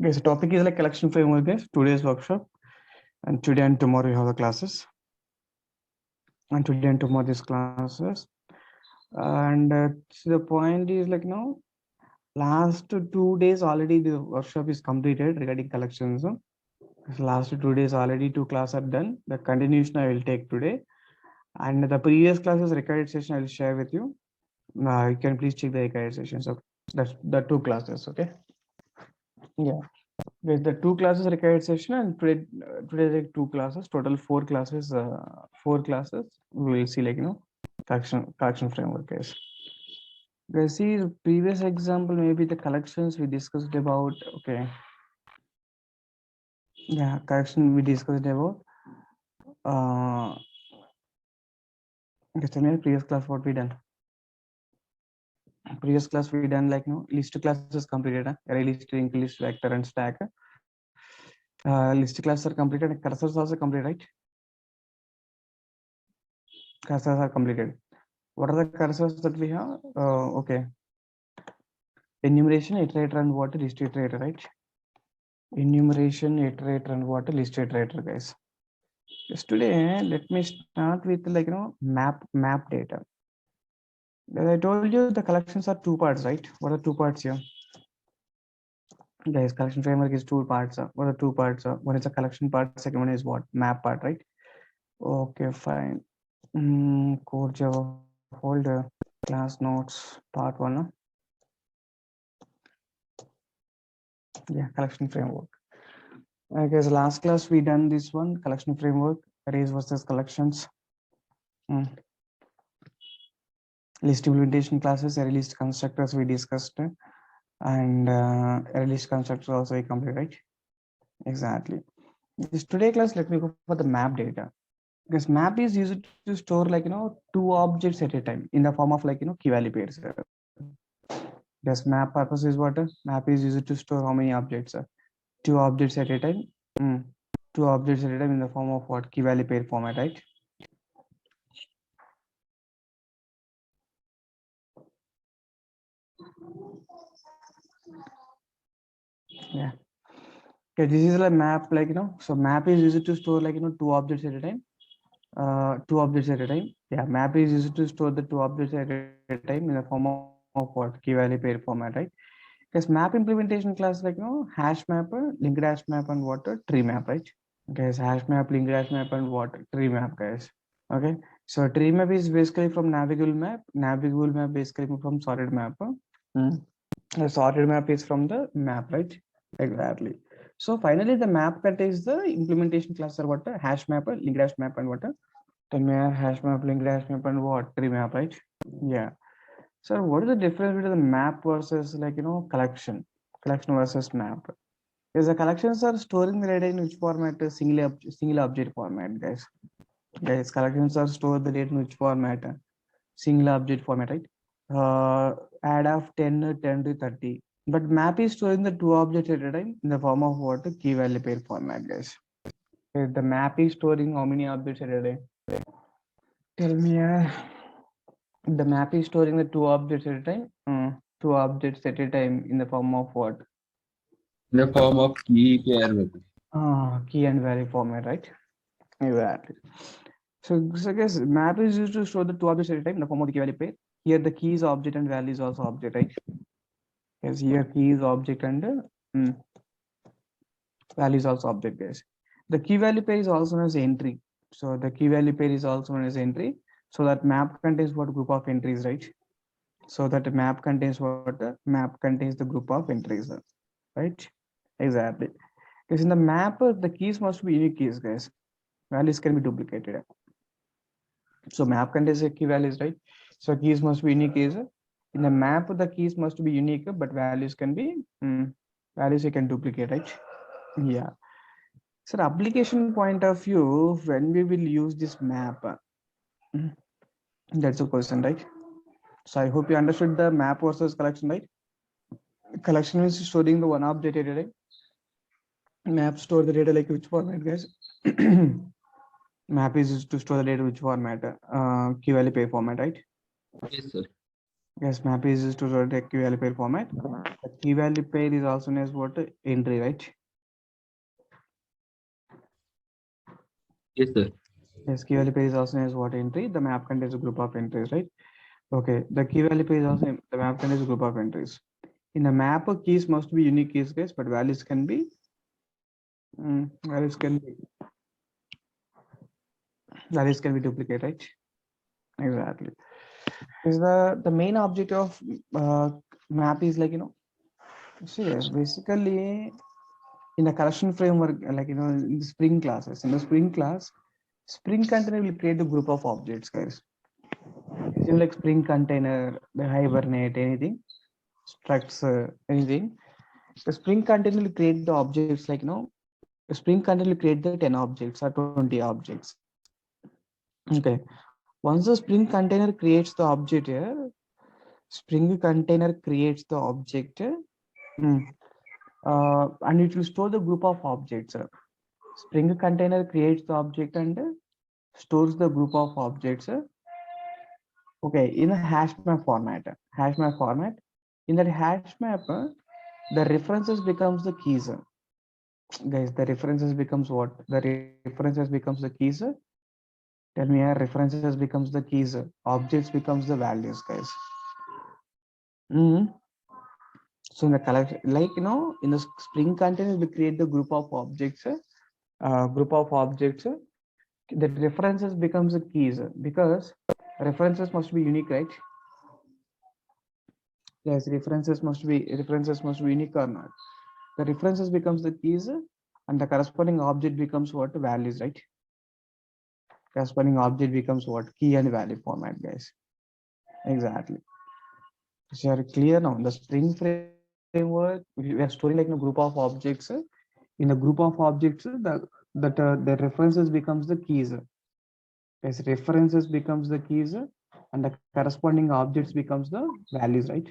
Guys, the topic is like collection framework, guys. Today's workshop, and today and tomorrow you have the classes, and today and tomorrow these classes. And so the point is like last 2 days already the workshop is completed regarding collections. Last 2 days already 2 classes are done. The continuation I will take today, and the previous classes recorded session I will share with you. You can please check the recorded sessions. So that's the 2 classes. Okay. Yeah. There's the 2 classes required session, and today like 2 classes, total 4 classes. 4 classes. We will see collection framework, guys. Guys, see previous example, maybe the collections we discussed about. Okay. Yeah, collection we discussed about. Just tell me previous class what we done. Previous class we done list classes completed. Array list, linked list, vector, and stack. List classes are completed. Cursors also completed, right? Cursors are completed. What are the cursors that we have? Okay. Enumeration, iterator, and what list iterator, right? Enumeration, iterator, and what list iterator, guys. Just today, let me start with map data. As I told you, the collections are 2 parts, right? What are 2 parts here? Guys, collection framework is 2 parts. What are 2 parts? One is a collection part, second one is what? Map part, right? Okay, fine. CoreJava folder, class notes, part 1. Yeah, collection framework. I guess last class we done this one, collection framework, arrays versus collections. List implementation classes, array list constructors we discussed, and array list constructors also we complete, right? Exactly. This today class, let me go for the map data. Because map is used to store 2 objects at a time in the form of key value pairs. This map purpose is what? Map is used to store how many objects? 2 objects at a time. 2 objects at a time in the form of what? Key value pair format, right? Yeah. Okay, this is a map, so map is used to store 2 objects at a time. 2 objects at a time. Yeah, map is used to store the 2 objects at a time in the form of what? Key value pair format, right? Because map implementation class hash map, linked hash map, and what? TreeMap, right? Guys, hash map, linked hash map, and what? TreeMap, guys. Okay, so TreeMap is basically from navigable map. Navigable map basically from sorted map. The sorted map is from the map, right? Exactly. So finally, the map contains the implementation class or what? Hash map, linked hash map, and what? Tell me, hash map, linked hash map, and what? TreeMap, right? Yeah. So what is the difference between the map versus collection? Collection versus map. Because the collections are storing the data in which format? Single object format, guys. Guys, collections are stored the data in which format? Single object format, right? Add of 10 to 30. But map is storing the 2 objects at a time in the form of what? Key value pair format, guys. The map is storing how many objects at a time? Tell me, the map is storing the 2 objects at a time. 2 objects at a time in the form of what? In the form of key pair. Key and value format, right? Exactly. So I guess map is used to store the 2 objects at a time in the form of the key value pair. Here the key is object and value is also object, right? Yes, here key is object and value is also object, guys. The key value pair is also known as entry. So the key value pair is also known as entry. So that map contains what group of entries, right? So that map contains what? Map contains the group of entries, right? Exactly. Because in the map, the keys must be unique keys, guys. Values can be duplicated. So map contains the key values, right? So keys must be unique keys. In the map, the keys must be unique, but values can be values you can duplicate, right? Yeah. So application point of view, when we will use this map, that's a question, right? So I hope you understood the map versus collection, right? Collection is storing the one object at a time. Map store the data like which format, guys? Map is used to store the data which format? Key value pair format, right? Yes, sir. Yes, map is used to store the key value pair format. The key value pair is also known as what? Entry, right? Yes, sir. Yes, key value pair is also known as what? Entry. The map contains a group of entries, right? Okay, the key value pair is also the map contains a group of entries. In a map, keys must be unique keys, guys, but values can be duplicate, right? Exactly. Is the main object of map is like see guys, basically in the collection framework, like in the Spring classes, in the Spring class, Spring container will create the group of objects, guys. It's like Spring container, the Hibernate, anything, Struts, anything. The Spring container will create the objects like the Spring container will create the 10 objects or 20 objects. Okay. Once the Spring container creates the object here, Spring container creates the object, and it will store the group of objects. Spring container creates the object and stores the group of objects. Okay, in a hash map format. Hash map format. In that hash map, the references becomes the keys. Guys, the references becomes what? The references becomes the keys. Tell me, references becomes the keys. Objects becomes the values, guys. Mhm. So in the collection, like in the Spring container, we create the group of objects. The references becomes the keys because references must be unique, right? Yes, references must be unique or not. The references becomes the keys, and the corresponding object becomes what? Values, right? Corresponding object becomes what? Key and value format, guys. Exactly. So you are clear now. The Spring framework, we are storing like in a group of objects. In a group of objects, the references becomes the keys. Yes, references becomes the keys, and the corresponding objects becomes the values, right?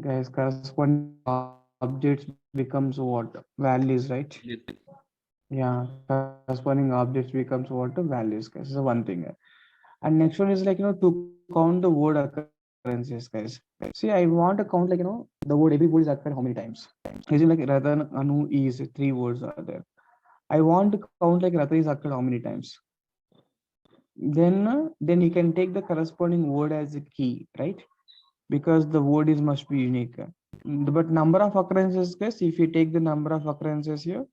Guys, corresponding objects becomes what? Values, right? Yes, sir. Yeah, corresponding objects becomes what? Values, guys. This is one thing. And next one is like to count the word occurrences, guys. See, I want to count like the word, every word is occurred how many times. Assume like Ratan, Anu, is 3 words are there. I want to count like Ratan is occurred how many times. Then you can take the corresponding word as a key, right? Because the word is must be unique. But number of occurrences, guys, if you take the number of occurrences here,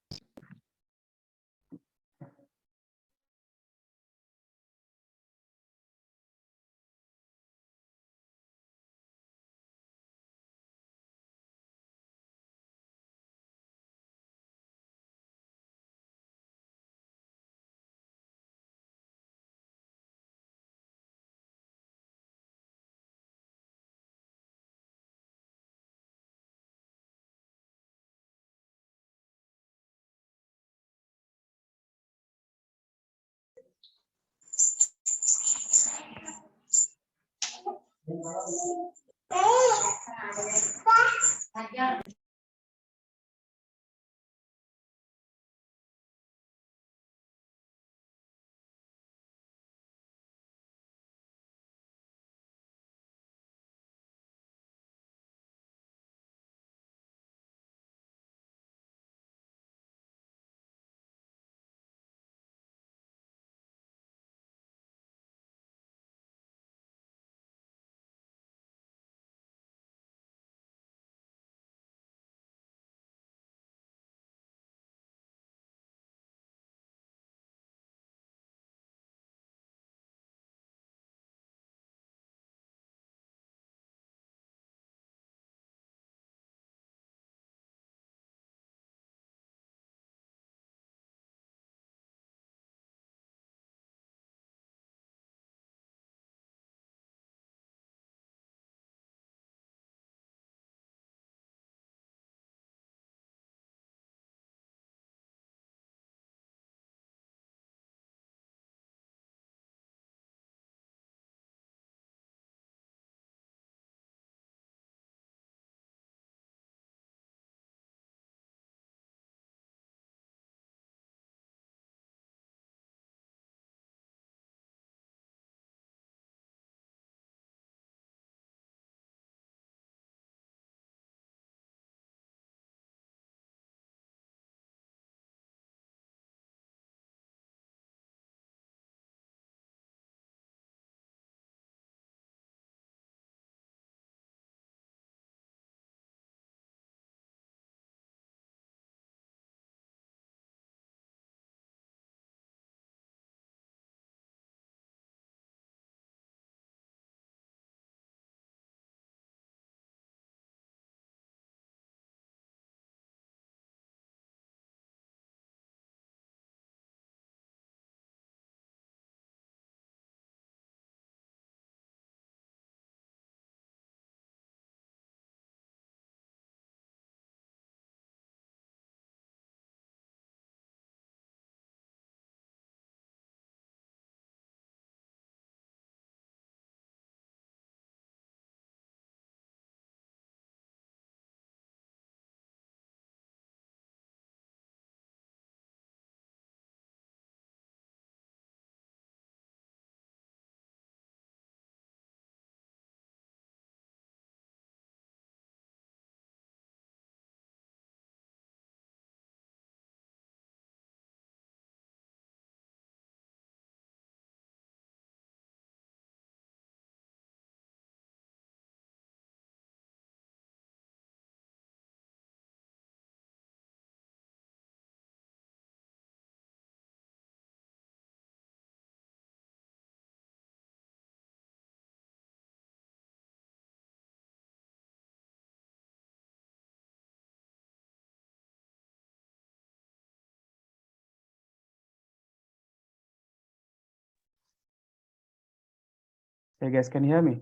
Hey guys, can you hear me?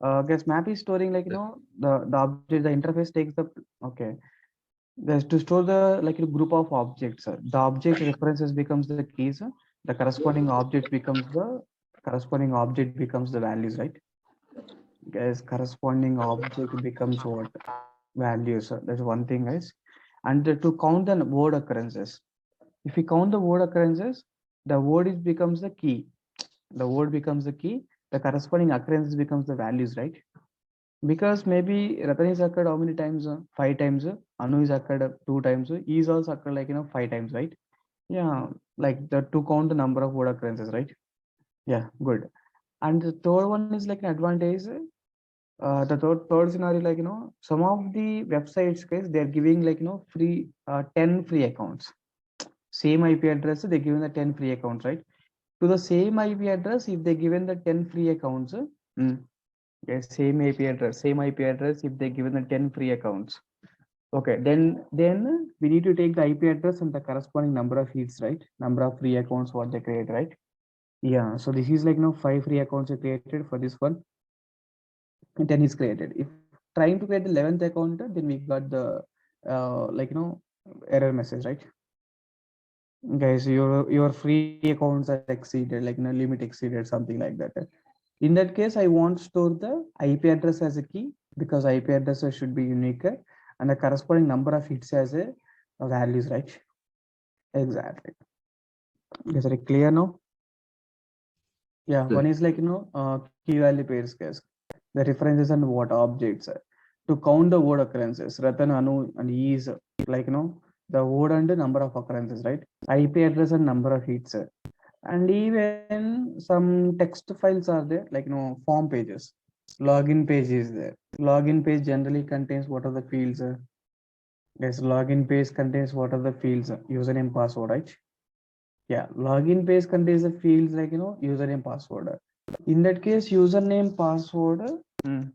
Guys, map is storing like the object, the interface takes the okay. There's to store the like a group of objects. The object references becomes the keys. The corresponding object becomes the values, right? Guys, corresponding object becomes what? Values. That's one thing, guys. And to count the word occurrences. If we count the word occurrences, the word is becomes the key. The word becomes the key. The corresponding occurrences becomes the values, right? Because maybe Ratan is occurred how many times? Five times. Anu is occurred two times. E is also occurred like five times, right? Yeah, like the to count the number of word occurrences, right? Yeah, good. And the third one is like an advantage. The third scenario, like some of the websites, guys, they're giving like free 10 free accounts. Same IP address, they're giving the 10 free accounts, right? To the same IP address, if they given the 10 free accounts, yes, same IP address, if they given the 10 free accounts. Okay, then we need to take the IP address and the corresponding number of feeds, right? Number of free accounts what they create, right? Yeah, so this is like five free accounts are created for this one, and 10 is created. If trying to create the 11th account, then we got the like error message, right? Guys, your free accounts are exceeded, like limit exceeded, something like that. In that case, I want to store the IP address as a key because IP address should be unique and the corresponding number of hits as a values, right? Exactly. Is it clear now? Yeah, Sir. one is like key value pairs case, the references and what objects to count the word occurrences. Ratan, Anu, and E is like the word and the number of occurrences, right? IP address and number of hits. And even some text files are there, like form pages. Login page is there. Login page generally contains what are the fields. Yes, login page contains what are the fields, username, password, right? Yeah, login page contains the fields like username, password. In that case, username, password. mm,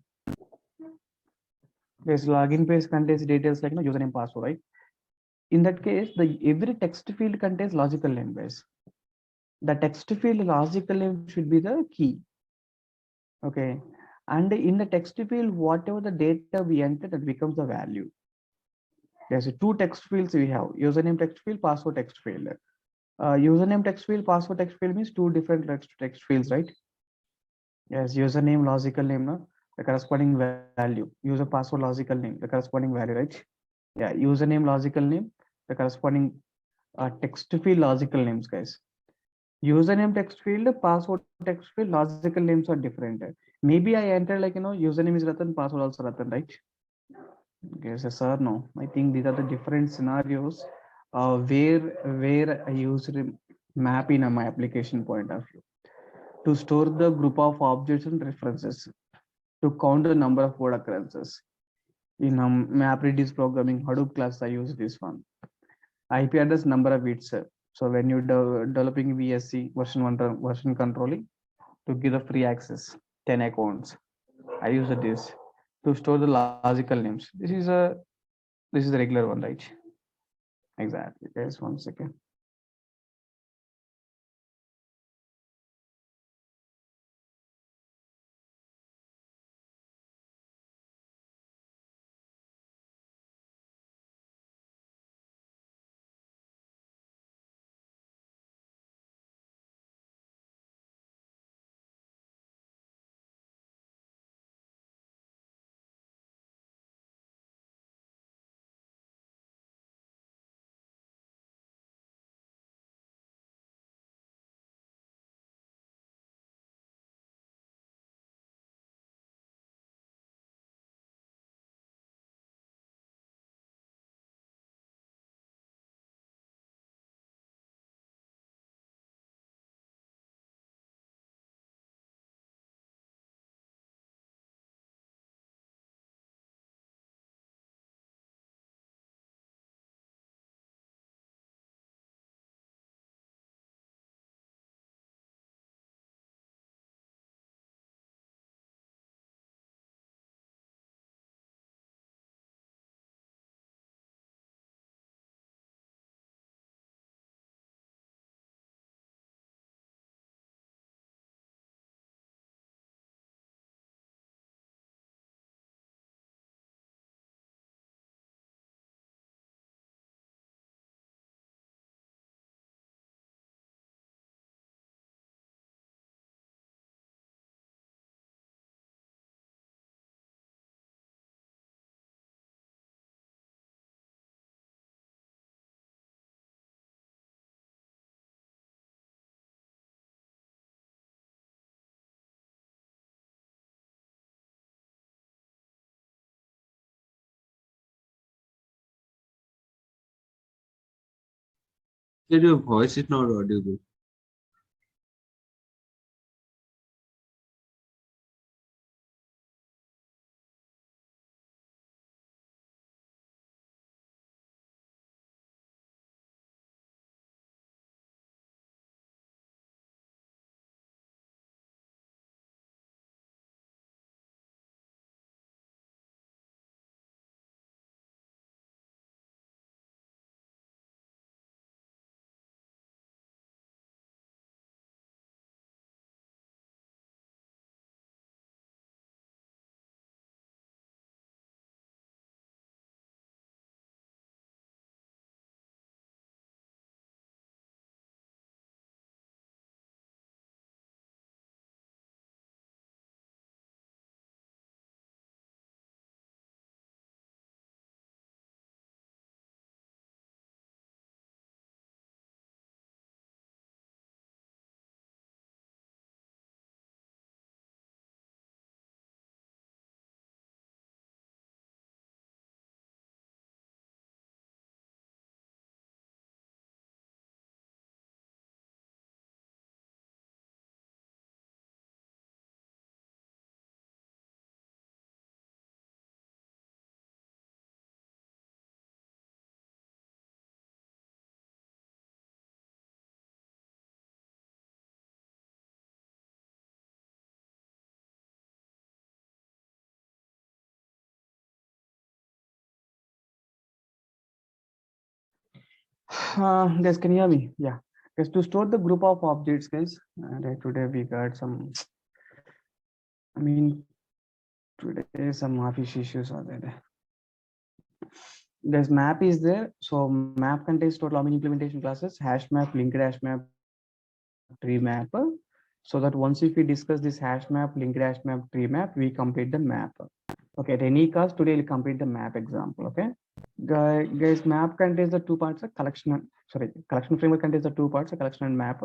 Yes, login page contains details like username, password, right? In that case, the every text field contains logical name base. The text field logical name should be the key. Okay, and in the text field, whatever the data we enter, that becomes the value. There's two text fields we have: username text field, password text field. Username text field, password text field means two different text fields, right? Yes, username logical name, no? The corresponding value. User password logical name, the corresponding value, right? Yeah, username logical name, the corresponding text field logical names, guys. Username text field, password text field, logical names are different. Maybe I enter like username is Ratan, password also Ratan, right? Yes, yes, sir. No, I think these are the different scenarios where I use map in my application point of view to store the group of objects and references to count the number of word occurrences. In MapReduce programming Hadoop class, I use this one. IP address number of bits. So when you're developing VSC version 1 version controlling to give the free access 10 accounts, I use this to store the logical names. This is the regular one, right? Exactly. Guys, one second. Sir, your voice is not audible. Guys, can you hear me? Yeah. Guys, to store the group of objects, guys, right, today we got some, I mean, today some office issues are there. Guys, map is there. So map contains total how many implementation classes? Hash map, linked hash map, tree map. So that once if we discuss this hash map, linked hash map, tree map, we complete the map. Okay, at any cost, today we'll complete the map example. Okay. Guys, map contains the two parts, a collection, collection framework contains the two parts, a collection and map.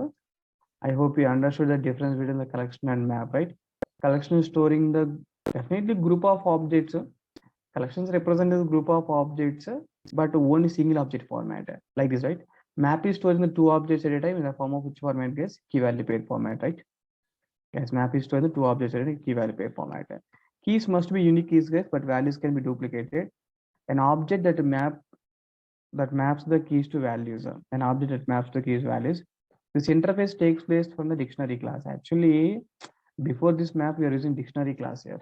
I hope you understood the difference between the collection and map, right? Collection is storing the definitely group of objects. Collections represent a group of objects, but only single object format, like this, right? Map is storing the two objects at a time in the form of which format, guys? Key value pair format, right? Yes, map is storing the two objects at a key value pair format. Keys must be unique keys, guys, but values can be duplicated. An object that maps the keys to values, an object that maps the keys values. This interface takes place from the dictionary class. Actually, before this map, we are using dictionary class here,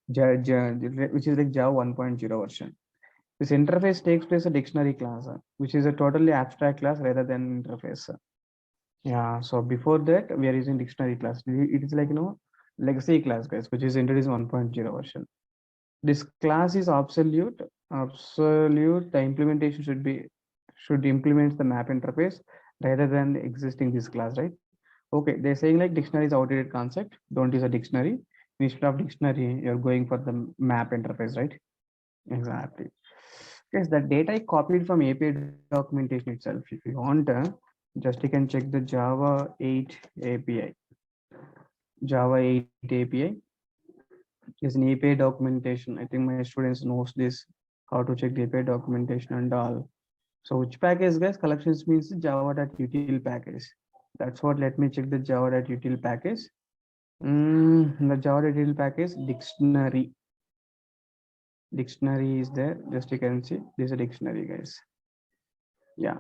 which is like Java 1.0 version. This interface takes place a dictionary class, which is a totally abstract class rather than interface. Yeah, so before that, we are using dictionary class. It is like, legacy class, guys, which is introduced 1.0 version. This class is absolute. The implementation should implement the map interface rather than existing this class, right? Okay, they're saying like dictionary is outdated concept. Don't use a dictionary. Instead of dictionary, you're going for the map interface, right? Exactly. Yes, the data I copied from API documentation itself. If you want, just you can check the Java 8 API. Java 8 API is an API documentation. I think my students knows this, how to check the API documentation and all. So which package, guys? Collections means java.util package. That's what. Let me check the java.util package. The java.util package dictionary. Dictionary is there. Just you can see this is a dictionary, guys. Yeah.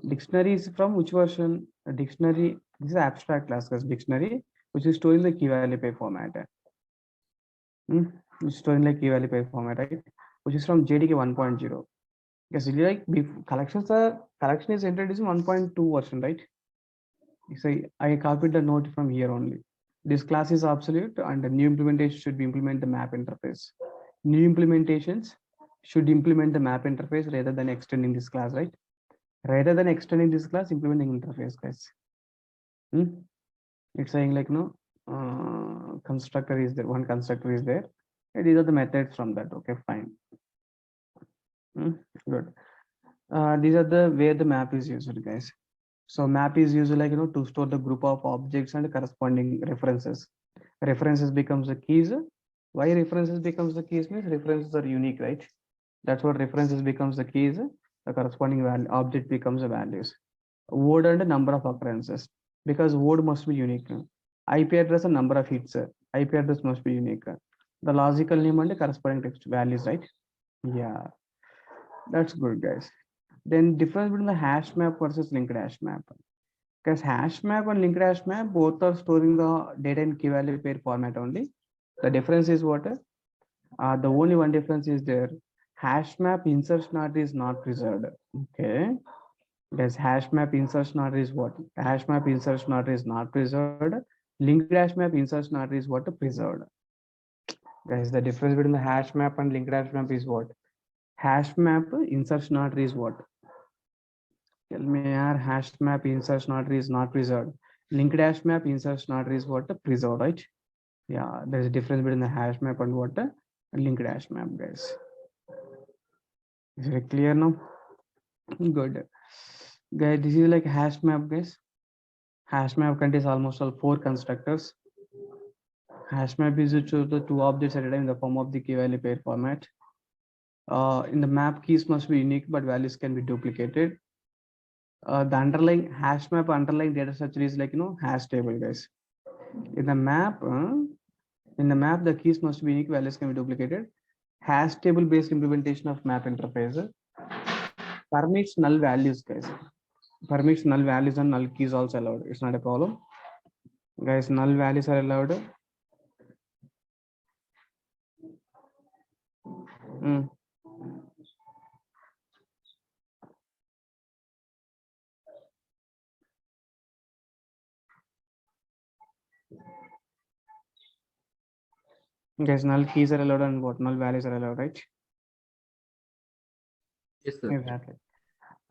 Dictionary is from which version? A dictionary. This is abstract class, guys. Dictionary, which is stored in the key value pair format. Which is stored in like key value pair format, right? Which is from JDK 1.0. Yes, like collection is introduced in 1.2 version, right? So I copied the note from here only. This class is absolute, and the new implementation should be implement the map interface. New implementations should implement the map interface rather than extending this class, right? Rather than extending this class, implementing interface, guys. It's saying like no constructor is there. One constructor is there. And these are the methods from that. Okay, fine. Good. These are the where the map is used, guys. So map is used like to store the group of objects and corresponding references. References becomes the keys. Why references becomes the keys means references are unique, right? That's what references becomes the keys. the corresponding value object becomes a values. Word and number of occurrences, because word must be unique. IP address and number of hits. IP address must be unique. The logical name and the corresponding text values, right? Yeah, that's good, guys. Then difference between the hash map versus linked hash map. Because hash map and linked hash map both are storing the data in key value pair format only. The difference is what? The only one difference is there. Hash map insertion order is not preserved. Okay. Because hash map insertion order is what? Hash map insertion order is not preserved. Linked hash map insertion order is what? Preserved. Guys, the difference between the hash map and linked hash map is what? Hash map insertion order is what? Tell me, hash map insertion order is not preserved. Linked hash map insertion order is what? Preserved, right? Yeah, there's a difference between the hash map and what? Linked hash map, guys. Is it clear now? Good. Guys, this is like hash map, guys. Hash map contains almost all 4 constructors. Hash map is to choose the 2 objects at a time in the form of the key value pair format. In the map, keys must be unique, but values can be duplicated. The underlying hash map underlying data structure is like hash table, guys. In the map, the keys must be unique, values can be duplicated. Hash table based implementation of map interface permits null values, guys. Permits null values and null keys also allowed. It's not a problem, guys. Null values are allowed. Guys, null keys are allowed and what null values are allowed, right? Yes, sir. Exactly.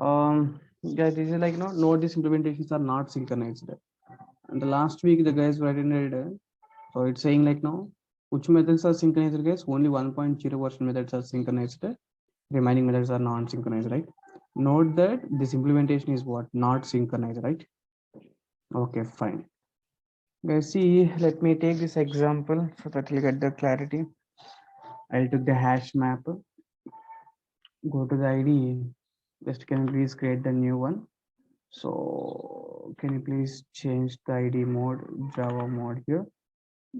Guys, this is like node these implementations are not synchronized. And the last week the guys were attended, so it's saying like which methods are synchronized, guys? Only 1.0 version methods are synchronized. Remaining methods are non-synchronized, right? Note that this implementation is what? Not synchronized, right? Okay, fine. Guys, see, let me take this example so that you get the clarity. I'll take the hash map. Go to the ID. Just can you please create the new one? So can you please change the ID mode, Java mode here?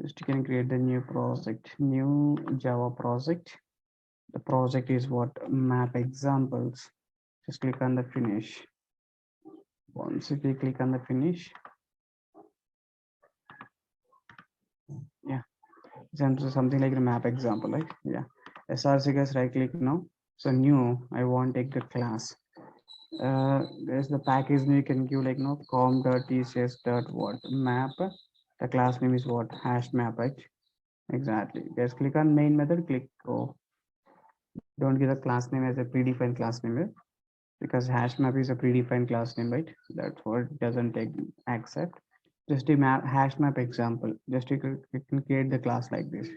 Just can create the new project, new Java project. The project is what? Map examples. Just click on the finish. Once if you click on the finish, yeah, something like the map example, right? Yeah. SRC guys, right click now. So new, I want to take the class. There's the package name you can give like com.tcs.what map. The class name is what? Hash map, right? Exactly. Guys, click on main method, click don't give the class name as a predefined class name, because hash map is a predefined class name, right? That's what doesn't take accept. Just a map hash map example. Just you can create the class like this.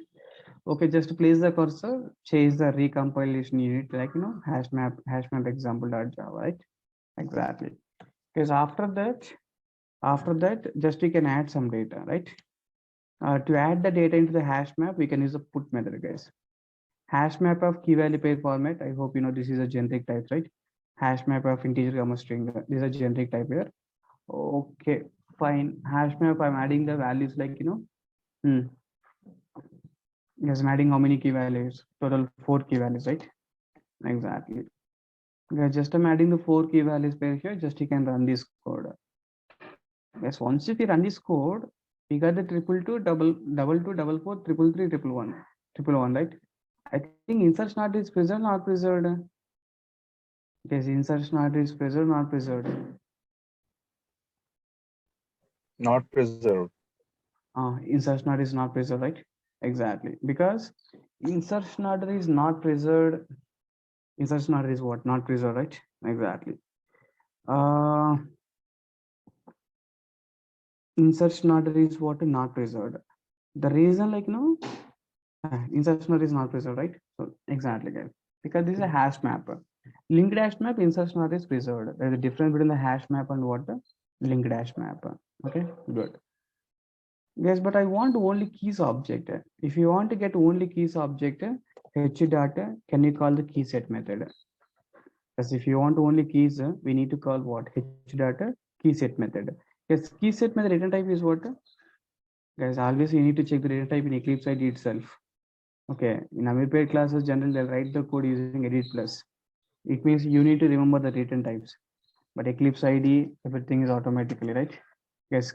Okay, just place the cursor, change the recompilation unit like hash map example.java, right? Exactly. Because after that, just you can add some data, right? To add the data into the hash map, we can use the put method, guys. Hash map of key value pair format. I hope you know this is a generic type, right? Hash map of integer comma string. This is a generic type here. Okay, fine. Hash map, I'm adding the values like yes, I'm adding how many key values? Total 4 key values, right? Exactly. Yeah, just I'm adding the 4 key values pair here. Just you can run this code. Yes, once if you run this code, we got the 222, double 4, 333, 111, right? I think insertion order is preserved, not preserved. Yes, insertion order is preserved, not preserved. Not preserved. Insertion order is not preserved, right? Exactly. Because insertion order is not preserved. Insertion order is what? Not preserved, right? Exactly. Insertion order is what? Not preserved. The reason like insertion order is not preserved, right? So exactly, guys. Because this is a hash map. Linked hash map, insertion order is preserved. There's a difference between the hash map and what? The linked hash map. Okay, good. Yes, but I want only keys object. If you want to get only keys object, h data, can you call the key set method? Because if you want only keys, we need to call what? H data key set method. Yes, key set method return type is what? Guys, always you need to check the return type in Eclipse ID itself. Okay, in Amipaid classes, generally they'll write the code using edit plus. It means you need to remember the return types. But Eclipse ID, everything is automatically, right? Yes,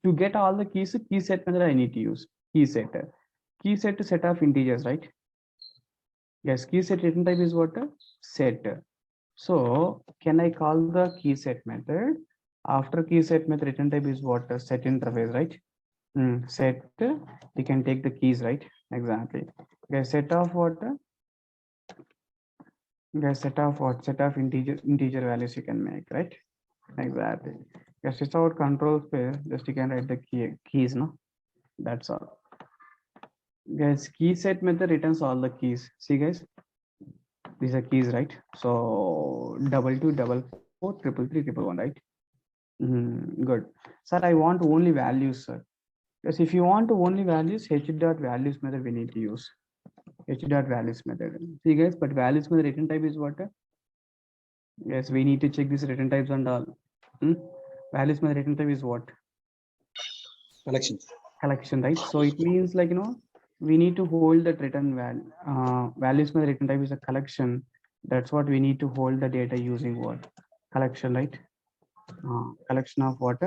to get all the keys, key set method I need to use. Key set. Key set to set of integers, right? Yes, key set return type is what? Set. So can I call the key set method? After key set method return type is what? Set interface, right? Set, you can take the keys, right? Exactly. Okay, set of what? Okay, set of what? Set of integer values you can make, right? Exactly. Yes, it's our control space. Just you can write the keys, no? That's all. Guys, key set method returns all the keys. See, guys, these are keys, right? So 2244 333 1, right? Good. Sir, I want only values, sir. Yes, if you want only values, h dot values method we need to use. H dot values method. See, guys, but values method return type is what? Yes, we need to check these return types and all. Values method return type is what? Collection. Collection, right? So it means like, we need to hold that return values method return type is a collection. That's what we need to hold the data using what? Collection, right? Collection of what?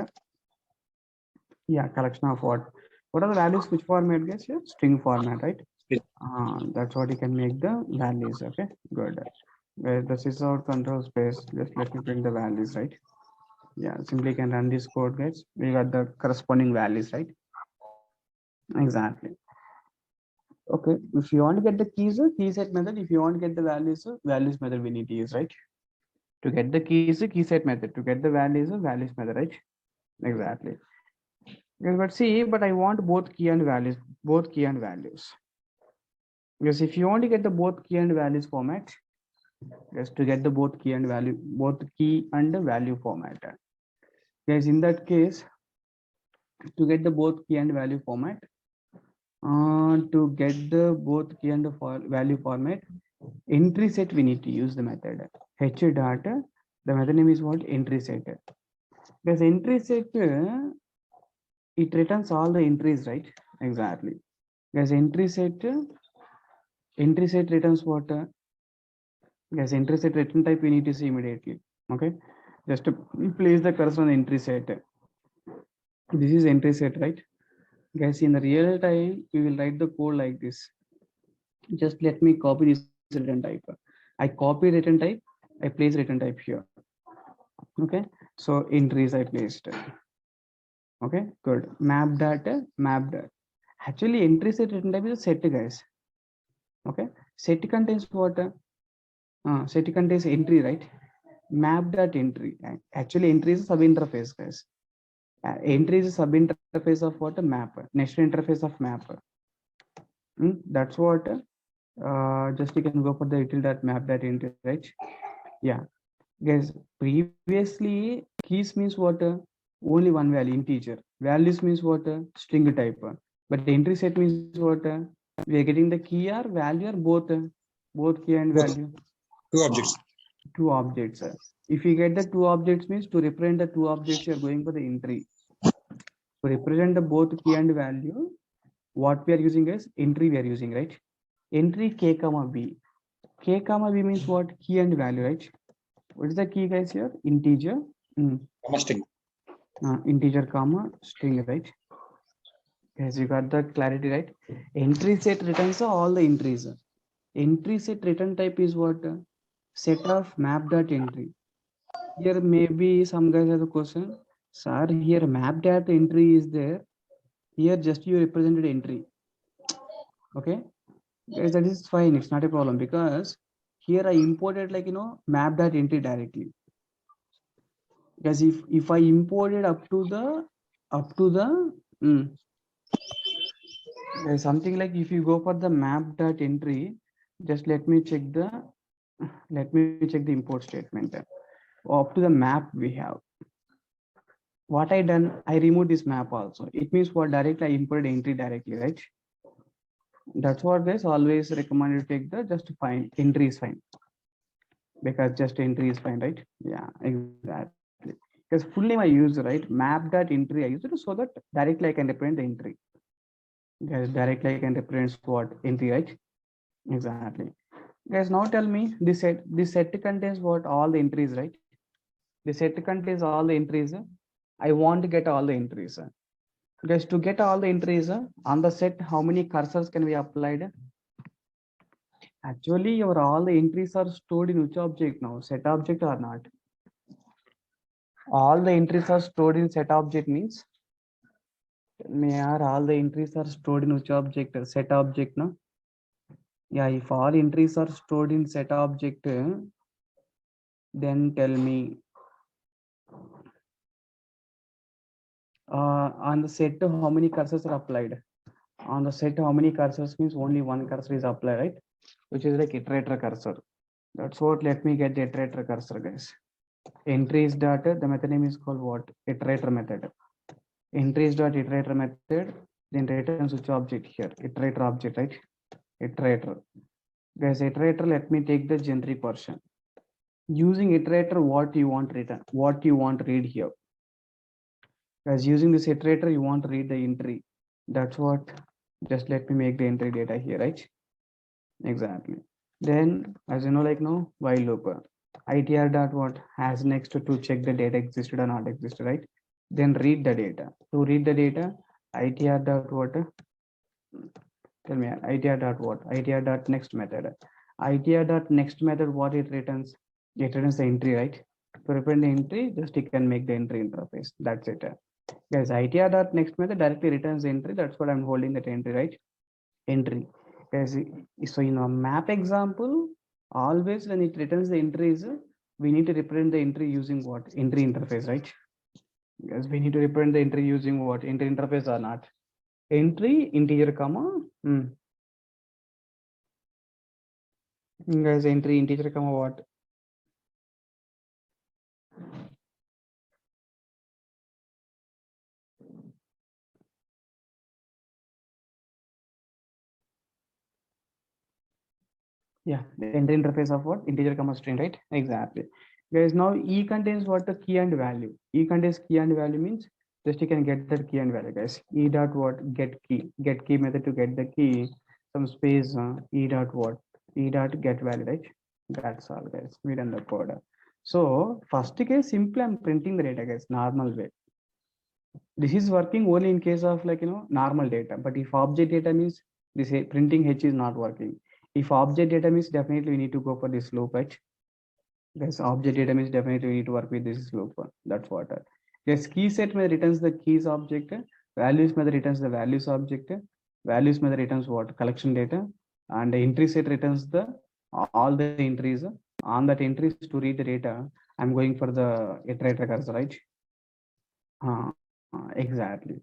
Yeah, collection of what? What are the values? Which format, guys? Yeah, string format, right? That's what you can make the values. Okay, good. This is our control space. Just let me print the values, right? Yeah, simply can run this code, guys. We got the corresponding values, right? Exactly. Okay, if you want to get the keys, key set method. If you want to get the values, values method we need to use, right? To get the keys, key set method. To get the values, values method, right? Exactly. Yes, but see, but I want both key and values, both key and values. Because if you want to get the both key and values format, just to get the both key and value, both key and value format. Guys, in that case, to get the both key and value format, to get the both key and value format, entry set we need to use the method h data. The method name is what? Entry set. Because entry set it returns all the entries, right? Exactly. Because entry set returns what? Yes, entry set return type we need to see immediately. Okay, just to place the cursor on the entry set. This is entry set, right? Guys, in the real time we will write the code like this. Just let me copy this return type. I copy return type, I place return type here. Okay, so entries I placed. Okay, good. Map data, map data. Actually, entry set return type is a set, guys. Okay, set contains what? Set contains entry, right? Map dot entry. Actually, entry is a sub interface, guys. Entry is a sub interface of what? A map. Next interface of map. That's what. Just you can go for the util dot map dot entry, right? Yeah, guys. Previously, keys means what? Only one value, integer. Values means what? String type. But entry set means what? We are getting the key or value or both key and value. Two objects. Two objects. If you get the two objects means to represent the two objects, you are going for the entry. To represent the both key and value, what we are using is entry we are using, right? Entry k comma b. K comma b means what? Key and value, right? What is the key, guys, here? Integer. String. Integer comma string, right? Yes, you got the clarity, right? Entry set returns all the entries. Entry set return type is what? Set of map dot entry. Here maybe some guys have a question. Sir, here map data entry is there. Here just you represented entry. Okay, guys, that is fine. It's not a problem because here I imported map data entry directly. Because if I imported up to the something like if you go for the map data entry, just let me check the import statement. Up to the map we have. What I done, I removed this map also. It means for direct I imported entry directly, right? That's what guys always recommend you take the just find entry is fine. because just entry is fine, right? Yeah, exactly. Because full name I use, right? Map.entry I use it so that directly I can represent the entry. Guys, directly I can represent what entry, right? Exactly. Guys, now tell me this set contains what all the entries, right? The set contains all the entries. I want to get all the entries. Guys, to get all the entries on the set, how many cursors can we applied? Actually, your all the entries are stored in which object now? Set object or not? All the entries are stored in set object means all the entries are stored in which object? Set object, no? Yeah, if all entries are stored in set object, then tell me on the set how many cursors are applied? On the set how many cursors means only one cursor is applied, right? Which is like iterator cursor. That's what. Let me get the iterator cursor, guys. Entries data. The method name is called what? Iterator method. Entries dot iterator method. Then returns which object here? Iterator object, right? Iterator. Guys, iterator. Let me take the generic portion. Using iterator, what you want return? What you want read here? Guys, using this iterator, you want to read the entry. That's what. Just let me make the entry data here, right? Exactly. Then, as you know, like no while loop, itr dot what has next to check the data existed or not existed, right? Then read the data. To read the data, itr dot what? Tell me, itr dot what? Itr dot next method. Itr dot next method, what it returns? It returns the entry, right? To return the entry, just you can make the entry interface. That's it. Guys, itr dot next method directly returns the entry. That's what I'm holding that entry, right? Entry. Guys, so in a map example, always when it returns the entries, we need to represent the entry using what? Entry interface, right? Because we need to represent the entry using what? Entry interface or not? Entry, integer, comma. Guys, entry, integer, comma, what? Yeah, the entry interface of what? Integer, comma, string, right? Exactly. Guys, now E contains what? The key and value. E contains key and value means just you can get that key and value, guys. E dot what? Get key. Get key method to get the key. Some space. E dot what? E dot get value, right? That's all, guys. We done the code. So first case, simply I'm printing the data, guys. Normal way. This is working only in case of like normal data. But if object data means this printing H is not working. If object data means definitely we need to go for this loop, right? Yes, object data means definitely we need to work with this loop. That's what. Yes, key set method returns the keys object. Values method returns the values object. Values method returns what? Collection data. And the entry set returns the all the entries. On that entries to read the data, I'm going for the iterator cursor, right? Exactly.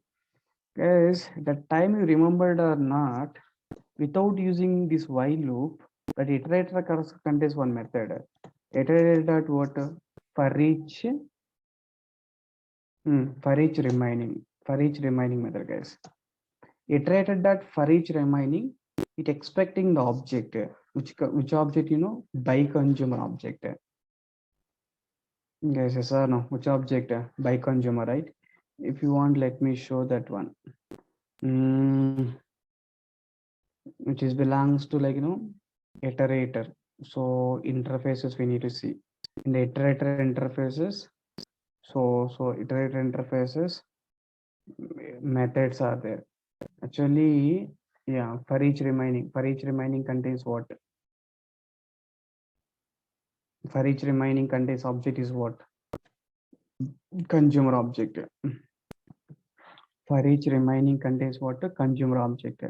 Guys, the time you remembered or not, without using this while loop, that iterator cursor contains one method. Iterator dot what? For each remaining method, guys. Iterator dot for each remaining, it expecting the object, which object by consumer object. Guys, yes or no? Which object? By consumer, right? If you want, let me show that one. Which is belongs to like iterator. So interfaces we need to see in the iterator interfaces. So iterator interfaces methods are there. Actually, yeah, for each remaining contains what? For each remaining contains object is what? Consumer object. For each remaining contains what? Consumer object.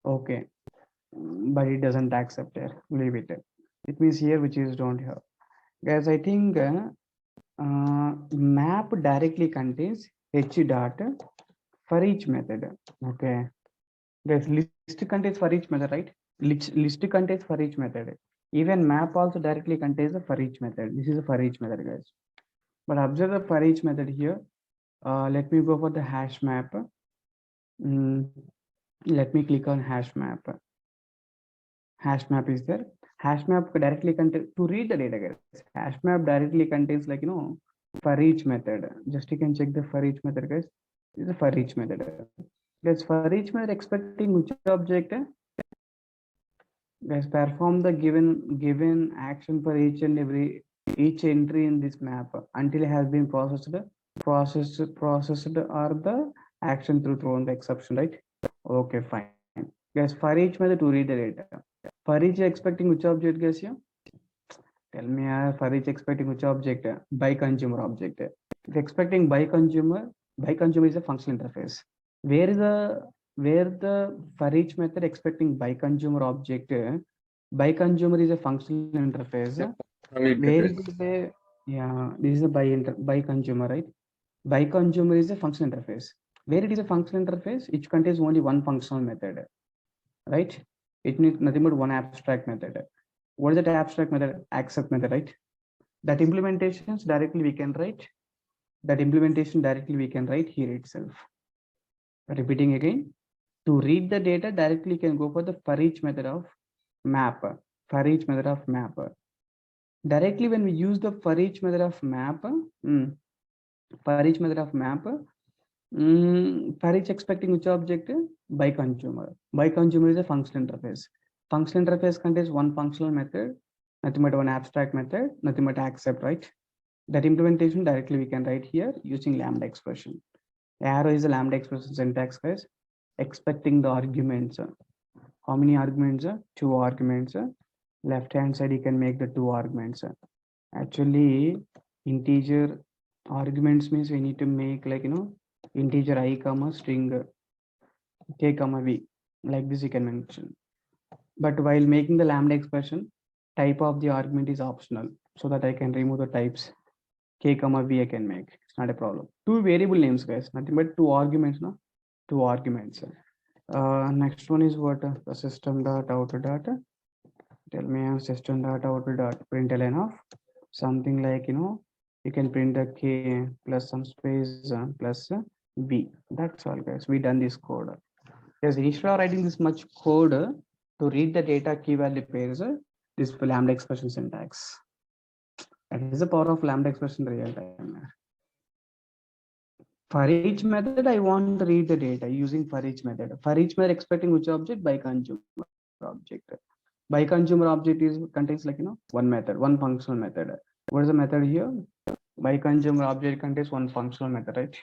Okay, but it doesn't accept it. Leave it. It means here which is don't have. Guys, I think map directly contains h dot for each method. Okay. Guys, list contains for each method, right? List contains for each method. Even map also directly contains the for each method. This is a for each method, guys. But observe the for each method here. Let me go for the hash map. Let me click on hash map. Hash map is there. HashMap directly contain to read the data, guys. HashMap directly contains for each method. Just you can check the for each method, guys. This is a for each method. Guys, for each method expecting which object? Guys, perform the given action for each and every each entry in this map until it has been processed or the action thrown the exception, right? Okay, fine. Guys, for each method to read the data. For each expecting which object, guys? Yeah? Tell me, for each expecting which object? By consumer object. If expecting by consumer is a functional interface. Where the for each method expecting by consumer object, by consumer is a functional interface. Where it is a this is a by consumer, right? By consumer is a functional interface. Where it is a functional interface, it contains only one functional method, right? It needs nothing but one abstract method. What is that abstract method? Accept method, right? That implementations directly we can write. That implementation directly we can write here itself. Repeating again, to read the data directly can go for the for each method of map. For each method of map. Directly when we use the for each method of map, for each method of map, for each expecting which object? By consumer. By consumer is a functional interface. Functional interface contains one functional method, nothing but one abstract method, nothing but accept, right? That implementation directly we can write here using lambda expression. Arrow is a lambda expression syntax, guys. Expecting the arguments. How many arguments? Two arguments. Left hand side you can make the two arguments. Actually, integer arguments means we need to make integer I comma string k comma v, like this you can mention. But while making the lambda expression, type of the argument is optional, so that I can remove the types k comma v I can make. It's not a problem. Two variable names, guys, nothing but two arguments. No, two arguments. Next one is what? The system dot out dot. Tell me system dot out dot println of something like you can print the k plus some space plus v. That's all, guys. We done this code. Yes, instead of writing this much code to read the data key value pairs, this lambda expression syntax. That is the power of lambda expression in real time. For each method, I want to read the data using for each method. For each method, expecting which object? By consumer object. By consumer object is contains one method, one functional method. What is the method here? By consumer object contains one functional method, right?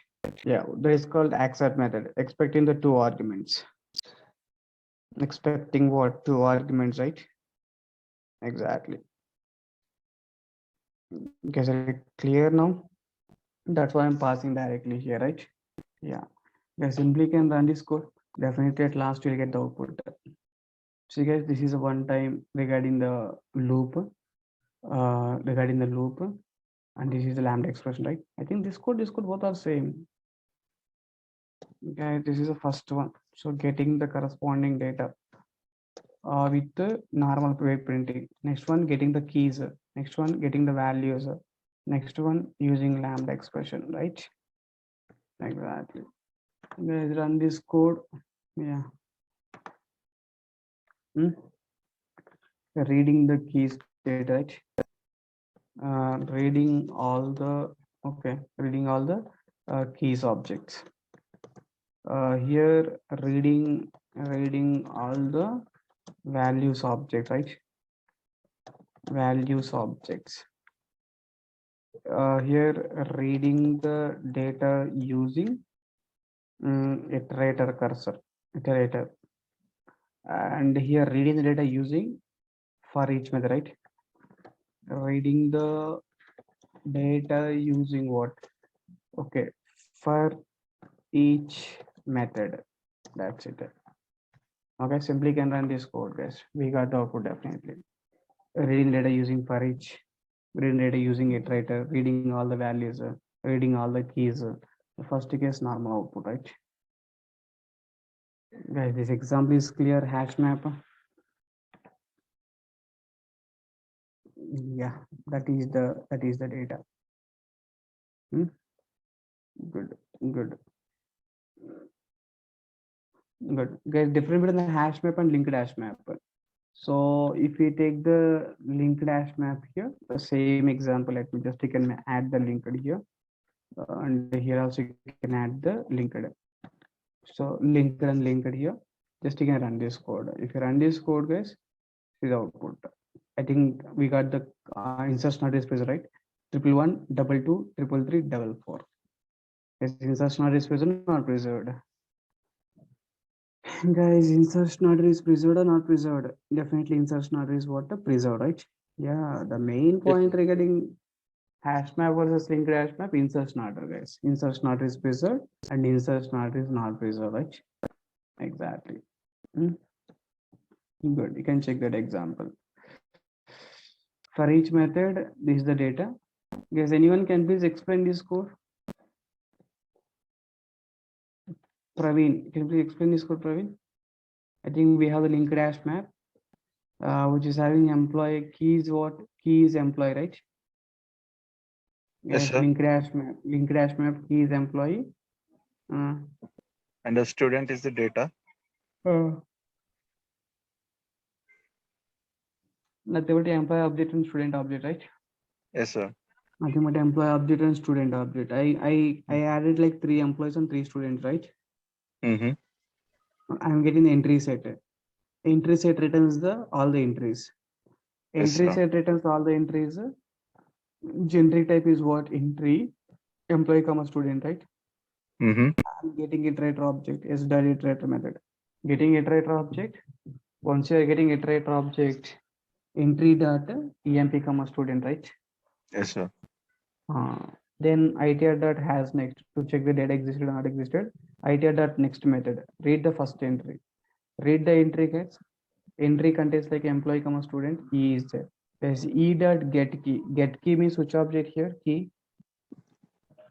Yeah, that is called accept method. Expecting the two arguments. Expecting what? Two arguments, right? Exactly. Guys, are it clear now? That's why I'm passing directly here, right? Yeah. Guys, simply can run this code. Definitely at last you'll get the output. So guys, this is a one time regarding the loop. And this is the lambda expression, right? I think this code both are same. Okay, this is the first one. So getting the corresponding data with the normal way printing. Next one, getting the keys. Next one, getting the values. Next one, using lambda expression, right? Exactly. Guys, run this code. Yeah. Reading the keys data, right? Reading all the keys objects. Here reading all the values object, right? Values objects. Here reading the data using iterator cursor, iterator, and here reading the data using for each method, right? Reading the data using what? Okay, for each method. That's it. Okay, simply can run this code, guys. We got the output definitely. Reading data using for each, reading data using iterator, reading all the values, reading all the keys. The first case normal output, right? Guys, this example is clear. HashMap. Yeah, that is the data. Good. Guys, different between the HashMap and linked HashMap. So if we take the linked hash map here, the same example, let me just take and add the linked here. And here also you can add the linked. So linked and linked here. Just you can run this code. If you run this code, guys, see the output. I think we got the insert not is present, right? 111, 22, 333, 44. Yes, insert not is present, not preserved. Guys, insert not is preserved or not preserved? Definitely insert not is what the preserved, right? Yeah, the main point regarding hash map versus linked hash map, insert not, guys. Insert not is preserved and insert not is not preserved, right? Exactly. Good. You can check that example. For each method, this is the data. Guys, anyone can please explain this code? Praveen, can you please explain this code, Praveen? I think we have the linked hash map, which is having employee keys. What key is employee, right? Yes, sir. Linked hash map key is employee. And the student is the data. Nothing but employee object and student object, right? Yes, sir. Nothing but employee object and student object. I added like 3 employees and 3 students, right? Mm-hmm. I'm getting the entry set. Entry set returns the all the entries. Yes, Entry sir. set returns all the entries. Generic type is what? Entry, employee comma student, right? Mm-hmm. I'm getting iterator object is the iterator method. Getting iterator object. Once you are getting iterator object, entry dot emp comma student, right? Yes, sir. Then itr dot has next to check the data existed or not existed. Itr dot next method. Read the first entry. Read the entry, guys. Entry contains like employee comma student. E is there. There's e dot get key. Get key means which object here? Key.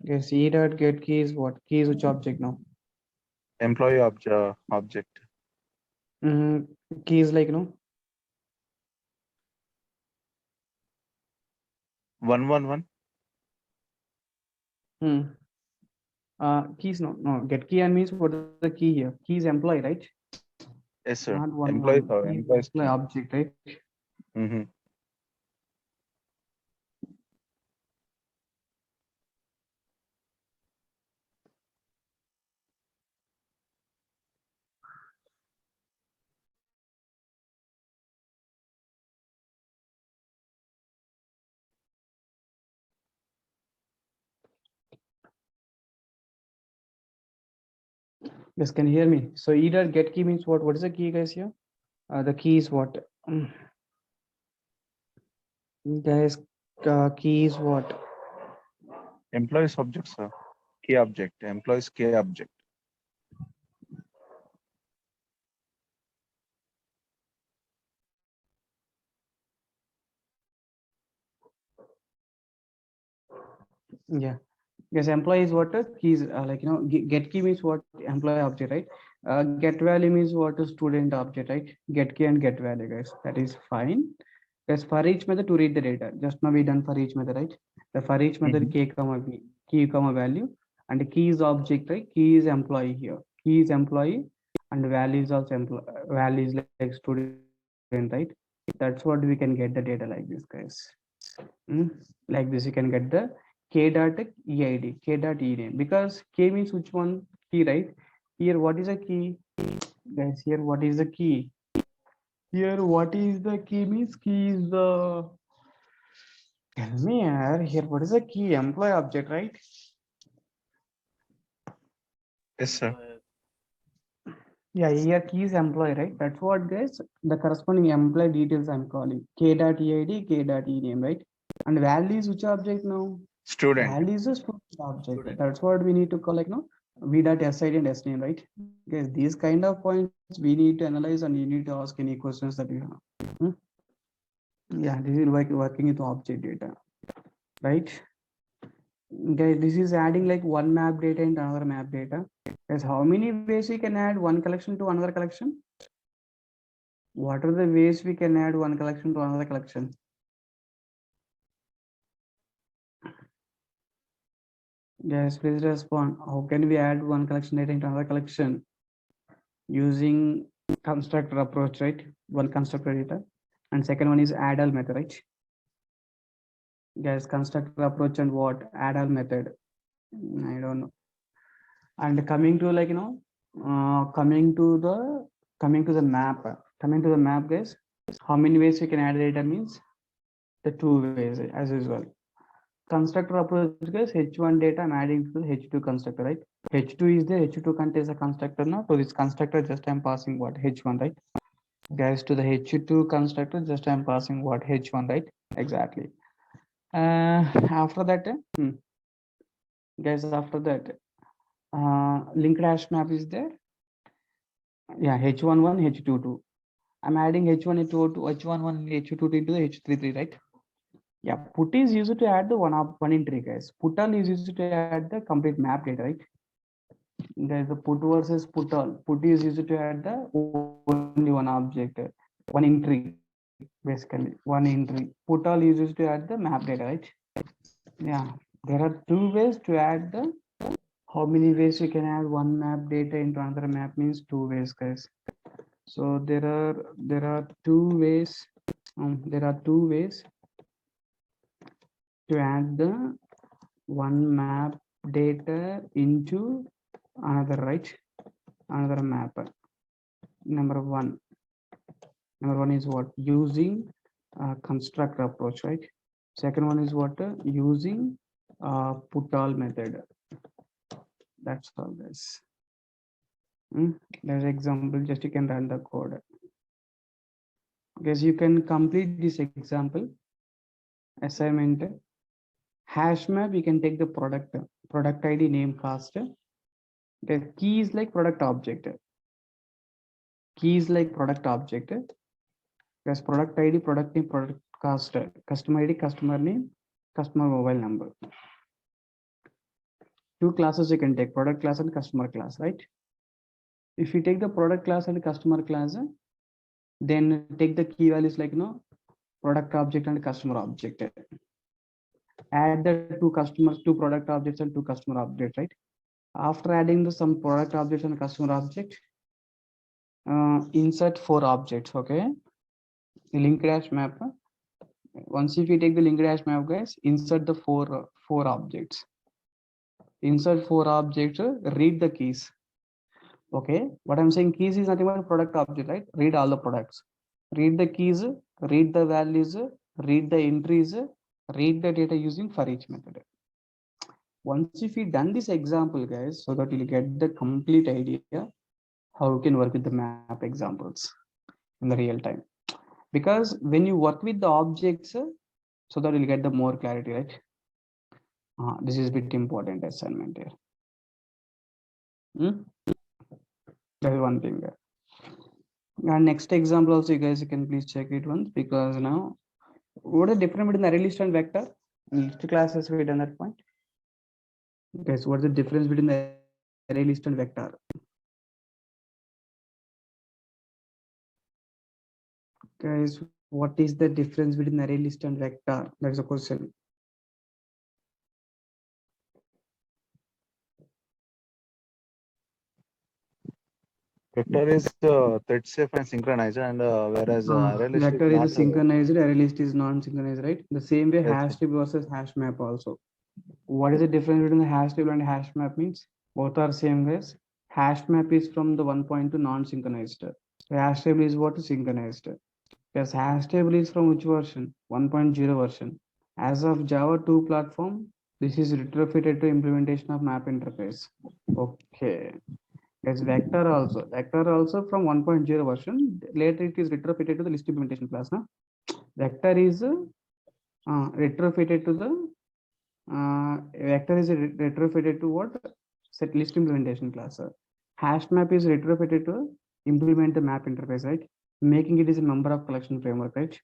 Yes, e dot get key is what? Key is which object now? Employee object. Key is like, you know, 111. Keys no get key and means what is the key here? Key is employee, right? Yes, sir. Not one Employee. one. Key is Employees. employee object, right? Mm-hmm. Yes, can you hear me? So e dot get key means what? What is the key, guys here? The key is what? Guys, key is what? Employees object, sir. Key object. Employees key object. Yeah. Yes, employee is what? Keys like, you know, get key means what? Employee object, right? Get value means what? A student object, right? Get key and get value, guys. That is fine. Yes, for each method to read the data. Just now we done for each method, right? The for each method k comma v, key comma value, and the key is object, right? Key is employee here. Key is employee, and value is also employee. Value is like student, right? That's what we can get the data like this, guys. Like this, you can get the k dot eid, k dot ename, because k means which one? Key, right? Here, what is a key, guys? Here, what is the key? Here, what is the key means key is the, tell me here, what is the key? Employee object, right? Yes, sir. Yeah, here key is employee, right? That's what, guys, the corresponding employee details I'm calling k dot eid, k dot ename, right? And value is which object now? Student. Value is a student object. That's what we need to call, like, no, v dot sid and s name, right? Because these kind of points we need to analyze and you need to ask any questions that you have. Yeah, this is like working with object data, right? Guys, this is adding like one map data into another map data. Guys, how many ways we can add one collection to another collection? What are the ways we can add one collection to another collection? Guys, please respond. How can we add one collection data into another collection? Using constructor approach, right? One constructor data, and second one is add all method, right? Guys, constructor approach and what add all method? I don't know. And coming to like coming to the map, guys. How many ways you can add data means the 2 ways as usual. Constructor approach, guys. H1 data I'm adding to the H2 constructor, right? H2 is there. H2 contains a constructor now. So this constructor just I'm passing what H1, right? Guys, to the H2 constructor just I'm passing what H1, right? Exactly. After that, guys, after that, linked hash map is there. Yeah, H11, H22. I'm adding H1, H2, H11, H22 into the H33, right? Yeah, put is used to add the one entry, guys. Put all is used to add the complete map data, right? There's the put versus put all. Put is used to add the only one object, one entry, basically one entry. Put all is used to add the map data, right? Yeah, there are 2 ways to add the. How many ways you can add one map data into another map means 2 ways, guys. So there are 2 ways. There are 2 ways to add the one map data into another, right? Another map. Number one is what? Using constructor approach, right? Second one is what? Using put all method. That's all, guys. There's example, just you can run the code. Guys, you can complete this example assignment. Hash map, you can take the product ID, name, cost. The key is like product object. Key is like product object. There's product ID, product name, product cost, customer ID, customer name, customer mobile number. 2 classes you can take, product class and customer class, right? If you take the product class and customer class, then take the key values like product object and customer object. Add the 2 product objects and 2 customer objects, right? After adding some product objects and customer object, insert 4 objects. Okay, the linked hash map. Once if you take the linked hash map, guys, insert the four objects. Insert 4 objects. Read the keys. Okay, what I'm saying, keys is nothing but product object, right? Read all the products. Read the keys. Read the values. Read the entries. Read the data using for each method. Once if you done this example, guys, so that you'll get the complete idea how you can work with the map examples in the real time. Because when you work with the objects, so that you'll get the more clarity, right? This is a bit important assignment here. That's one thing. And next example also, you guys can please check it once, because now what is the difference between array list and vector? In list classes we done that point. Guys, what's the difference between the array list and vector? Guys, what is the difference between array list and vector? That's a question. Vector is thread safe and synchronized, and whereas array list vector is is not synchronized, array list is non-synchronized, right? The same way Yes, hash table versus hash map also. What is the difference between the hash table and hash map means? Both are same, guys. Hash map is from the 1.2 non-synchronized. Hash table is what is synchronized. Yes, hash table is from which version? 1.0 version. As of Java 2 platform, this is retrofitted to implementation of map interface. Okay. Yes, vector also from 1.0 version. Later it is retrofitted to the list implementation class. Now, vector is retrofitted to the retrofitted to what? Set list implementation class. Hash map is retrofitted to implement the map interface, right? Making it is a member of collection framework, right?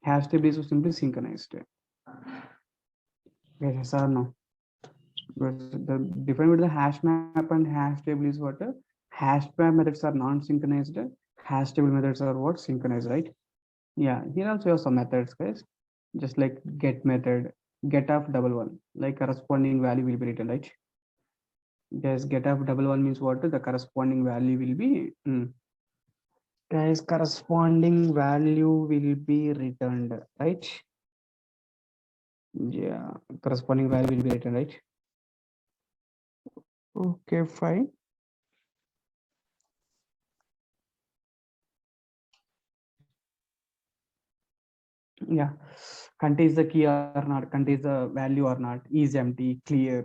Hash table is simply synchronized. Yes or no? The difference between the hash map and hash table is what? Hash map methods are non-synchronized. Hash table methods are what? Synchronized, right? Yeah, here also you have some methods, guys. Just like get method, get of double one, like corresponding value will be written, right? Yes, get of double one means what? The corresponding value will be Guys, corresponding value will be returned, right? Yeah, corresponding value will be returned, right? Okay, fine. Yeah, contains the key or not, contains the value or not, is empty, clear.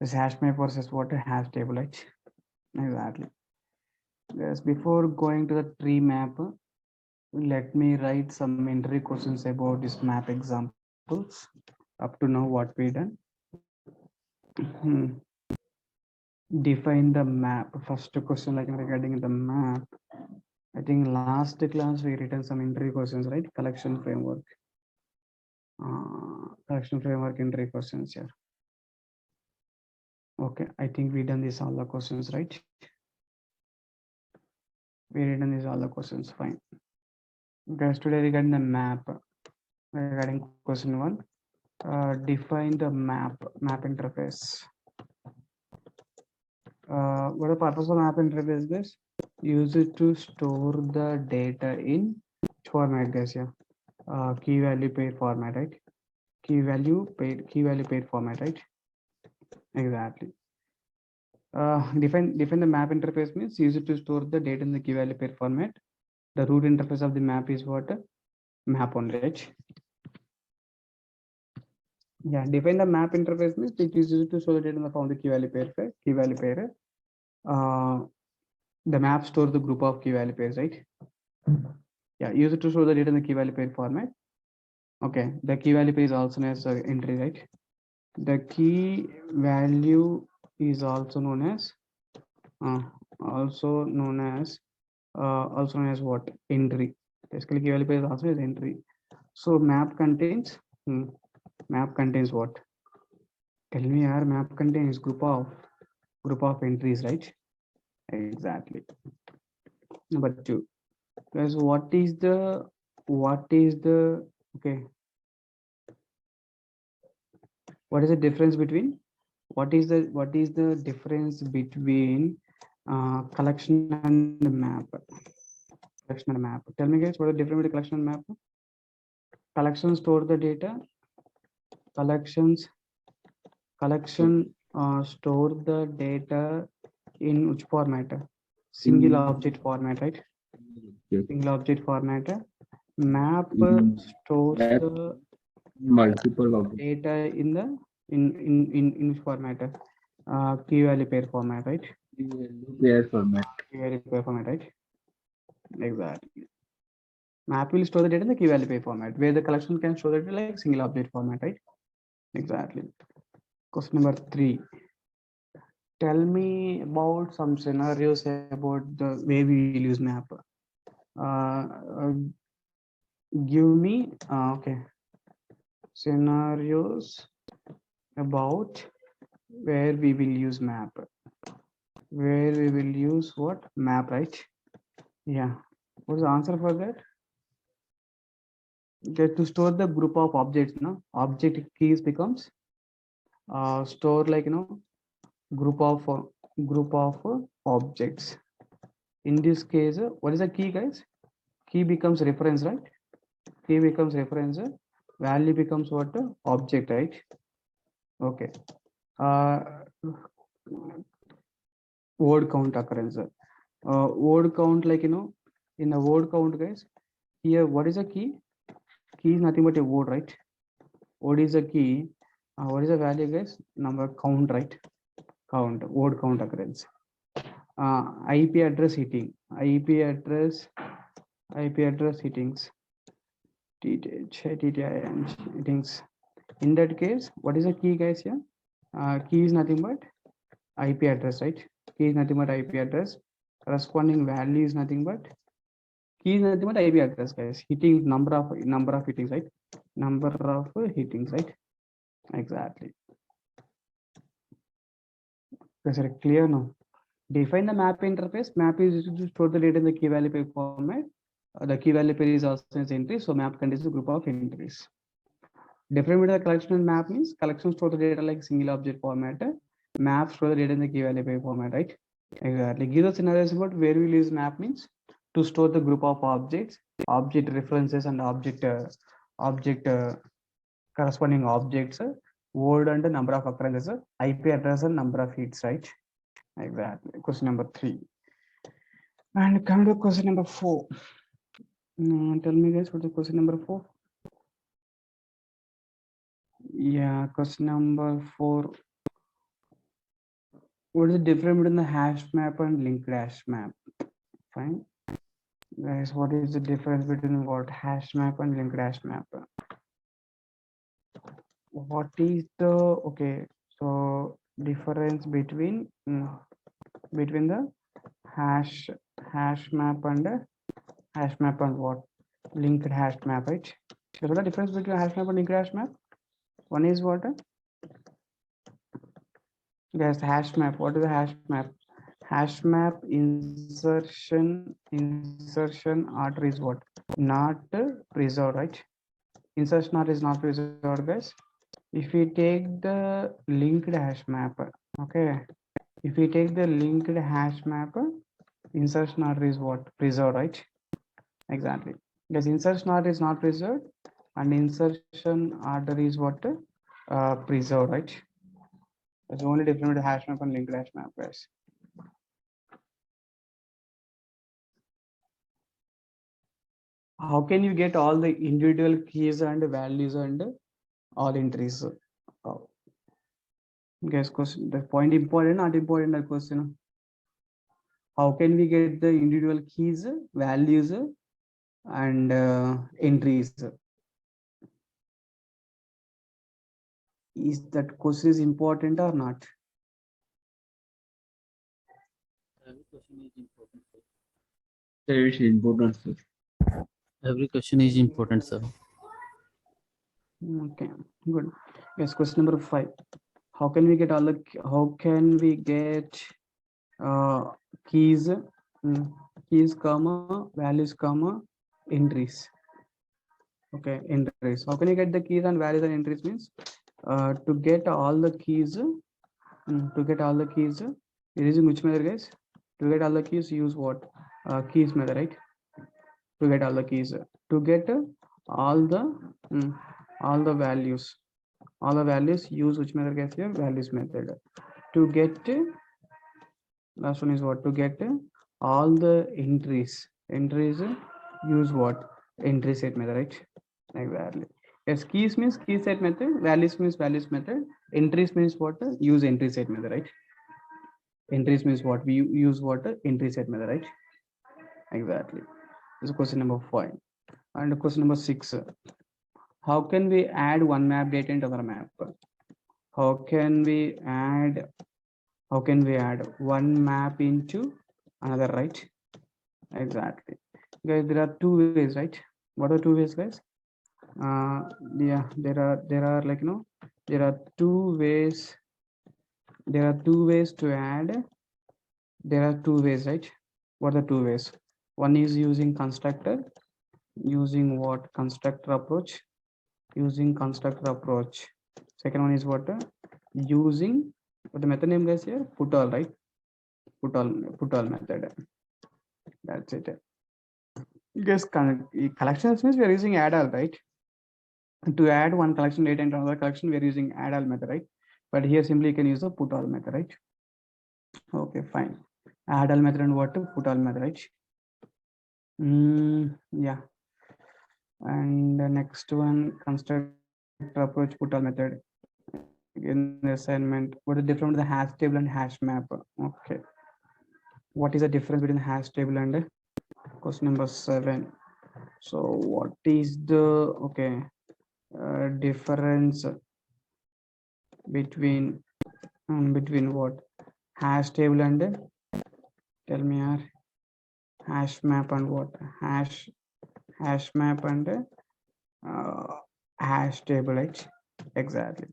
This hash map versus what a hash table, right? Exactly. Yes, before going to the tree map, let me write some entry questions about this map examples. Up to now, what we done. Define the map. First question, like regarding the map. I think last class we written some entry questions, right? Collection framework. Collection framework entry questions here. Okay, I think we done this all the questions, right? We written these all the questions, fine. Guys, today regarding the map, regarding question 1, define the map interface. What the purpose of map interface, guys? Use it to store the data in format, guys. Yeah, key value pair format, right? Key value pair format, right? Exactly. Define the map interface means use it to store the data in the key value pair format. The root interface of the map is what? Map only, right? Yeah, define the map interface means it is used to store the data in the form of the key value pair. The map stores the group of key value pairs, right? Yeah, use it to store the data in the key value pair format. Okay, the key value pair is also known as entry, right? The key value is also known as what? Entry. Basically, key value pair is also as entry. So map contains what? Tell me, our map contains group of entries, right? Exactly. Number 2. Guys, what is the okay? What is the difference between collection and map? Collection and map. Tell me, guys, what is the difference between collection and map? Collection store the data. Collection store the data in which format? Single object format, right? Single object format. Map stores the multiple objects. data in the in which format? Key value pair format, right? Pair format. Key value pair format, right? Exactly. Map will store the data in the key value pair format, where the collection can store the data like single object format, right? Exactly. Question number 3. Tell me about some scenarios about the way we will use map. Give me okay, scenarios about where we will use map. Where we will use what? Map, right? Yeah. What's the answer for that? Get to store the group of objects. No, object keys becomes store like group of objects. In this case, what is the key, guys? Key becomes reference, right? Key becomes reference. Value becomes what? Object, right? Okay. Word count occurrence. Word count, like in the word count, guys. Here, what is a key? Key is nothing but a word, right? Word is a key. What is the value, guys? Number count, right? Count, word count occurrence. IP address hitting. IP address hittings. Hittings. In that case, what is the key, guys? Here, key is nothing but IP address, right? Key is nothing but IP address. Corresponding value is nothing but key is nothing but IP address, guys. Hitting number of hittings, right? Number of hittings, right? Exactly. Is it clear now? Define the map interface. Map is used to store the data in the key value pair format. The key value pair is also as entry, so map contains a group of entries. Different with the collection and map means collection store the data like single object format. Map store the data in the key value pair format, right? Exactly. Give the scenarios about where we use map means to store the group of objects, object references, and object corresponding objects, word and the number of occurrences, IP address and number of hits, right? Exactly. Question number 3. And come to question number 4. Tell me guys, what is question number 4? Yeah, question number 4. What is the difference between the hash map and linked hash map? Fine. Guys, what is the difference between what hash map and linked hash map? What is the okay? So difference between the hash map and what linked hash map, right? So what is the difference between hash map and linked hash map? One is what? Yes, hash map. What is the hash map? Hash map insertion order is what? Not preserved, right? Insertion order is not preserved, guys. If we take the linked hash map, okay. If we take the linked hash map, insertion order is what? Preserved, right? Exactly. Because insertion order is not preserved, and insertion order is what? Preserved, right? That's the only difference between hash map and linked hash map, guys. How can you get all the individual keys and values and all entries? Guys, question, the point important, not important, that question. How can we get the individual keys, values, and entries? Is that question is important or not? Every question is important, sir. It's important, sir. Every question is important, sir. Okay, good. Yes, question number 5. How can we get all the? How can we get keys, keys, comma values, comma entries? Okay, entries. How can you get the keys and values and entries? Means to get all the keys, you're using which method, guys? To get all the keys, use what? Keys method, right? To get all the keys, to get all the values, use which method, guys? Here, values method. To get last one is what? To get all the entries, use what? Entry set method, right? Exactly. Yes, keys means key set method, values means values method, entries means what? Use entry set method, right? Entries means what? We use what? Entry set method, right? Exactly. This is question number 5. And question number 6. How can we add one map data into another map? How can we add one map into another, right? Exactly. Guys, there are 2 ways, right? What are 2 ways, guys? Yeah, there are like, there are 2 ways. There are 2 ways to add. There are 2 ways, right? What are the 2 ways? One is using constructor, using what? Constructor approach, Second one is what? Using what the method name, guys? Here, put all, right? Put all method. That's it. Guys, collections means we are using add all, right? To add one collection data into another collection, we are using add all method, right? But here simply you can use the put all method, right? Okay, fine. Add all method and what? Put all method, right? Yeah. And the next one, constructor approach, put all method. In the assignment, what is different with the hash table and hash map? Okay. What is the difference between hash table and question number 7? So what is the difference between what? Hash table and tell me here, hash map and what? Hash map and hash table, right? Exactly.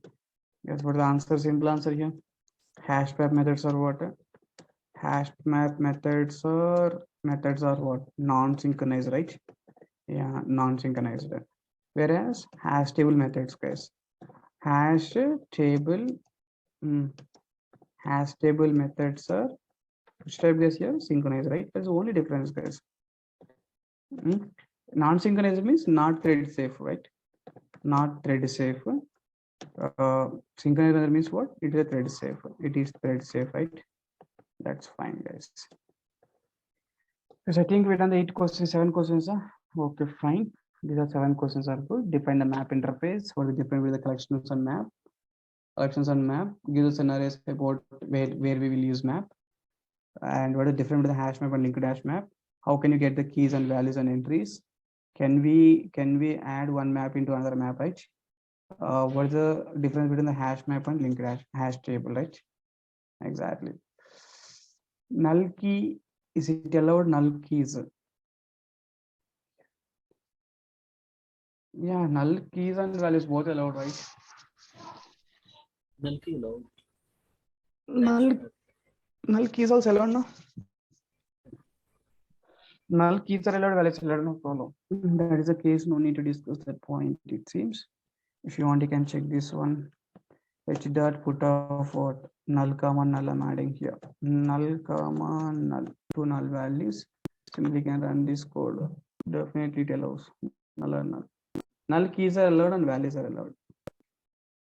Guess what the answer? Simple answer here. Hash map methods are what? Hash map methods are what? Non-synchronized, right? Yeah, non-synchronized. Whereas hash table methods, guys, hash table methods are which type, guys? Here, synchronized, right? That's the only difference, guys. Non-synchronized means not thread safe, right? Not thread safe. Synchronizer means what? It is a thread safe. It is thread safe, right? That's fine, guys. Because I think we done the 8 questions, 7 questions. Okay, fine. These are 7 questions are good. Define the map interface. What is different with the collections on map? Collections on map gives us scenarios about where we will use map. And what is different with the hash map and linked hash map? How can you get the keys and values and entries? Can we add one map into another map, right? What is the difference between the hash map and linked hash table, right? Exactly. Null key, is it allowed null keys? Yeah, null keys and values both allowed, right? Null key allowed. Null keys also allowed, no? Null keys are allowed, values allowed, no problem. That is the case, no need to discuss that point, it seems. If you want, you can check this one. H dot put of what? Null comma null I'm adding here. Null comma null, two null values. Simply can run this code. Definitely it allows null or null. Null keys are allowed and values are allowed.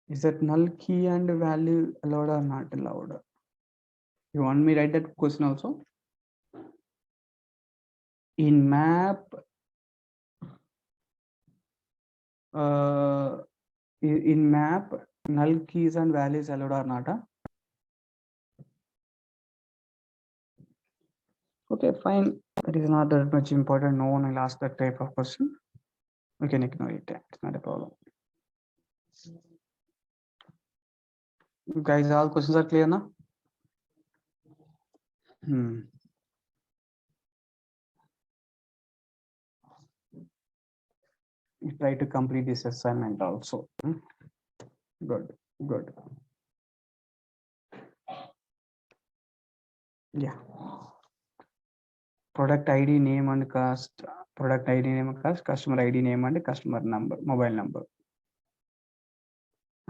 Is that null key and value allowed or not allowed? You want me to write that question also? In map, in map, null keys and values allowed or not? Okay, fine. It is not that much important. No one will ask that type of question. We can ignore it. It's not a problem. Guys, all questions are clear now? You try to complete this assignment also. Good, good. Yeah. Product ID name and cost, product ID name and cost, customer ID name and customer number, mobile number.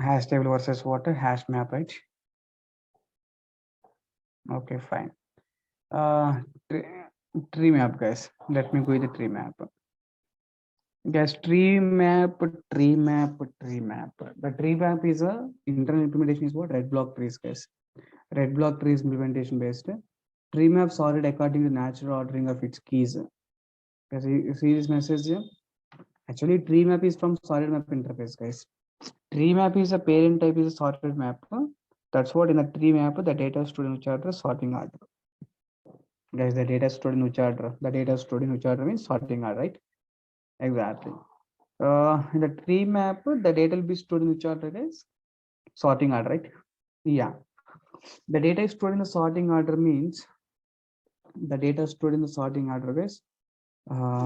Hash table versus what? Hash map, right? Okay, fine. Tree map, guys. Let me go with the tree map. Guys, tree map. The tree map is a internal implementation is what? Red block trees, guys. Red block trees implementation based. Tree map sorted according to natural ordering of its keys. Guys, you see this message here? Actually, tree map is from sorted map interface, guys. Tree map is a parent type is a sorted map. That's what in the tree map the data stored in which order sorting order. Guys, the data stored in which order? The data stored in which order means sorting order, right? Exactly. In the tree map, the data will be stored in which order, guys? Sorting order, right? Yeah. The data is stored in the sorting order means the data stored in the sorting order, guys.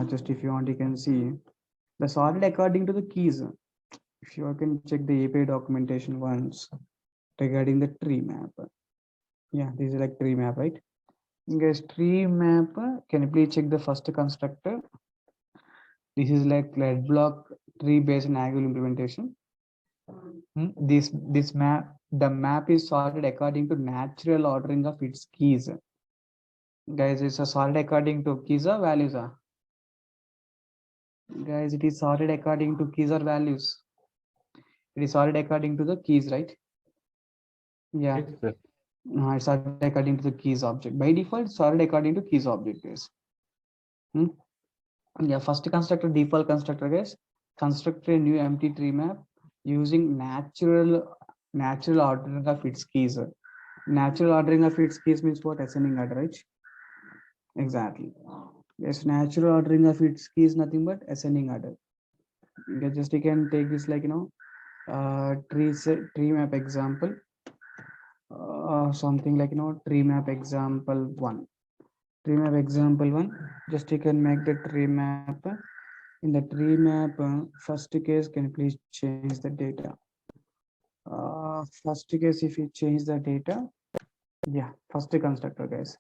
Just if you want, you can see the sorted according to the keys. If you can check the API documentation once regarding the tree map. Yeah, this is like tree map, right? Guys, tree map, can you please check the first constructor? This is like red block tree based Angular implementation. This map, the map is sorted according to natural ordering of its keys. Guys, it's a sorted according to keys or values. Guys, it is sorted according to keys or values. It is sorted according to the keys, right? Yeah. It's sorted according to the keys object. By default, sorted according to keys object, guys. Yeah, first constructor, default constructor, guys. Construct a new empty tree map using natural ordering of its keys. Natural ordering of its keys means what? Ascending order, right? Exactly. Yes, natural ordering of its keys nothing but ascending order. Just you can take this like tree map example. Something like tree map example 1. Tree map example 1. Just you can make the tree map. In the tree map, first case, can you please change the data? First case, if you change the data, yeah, first constructor, guys.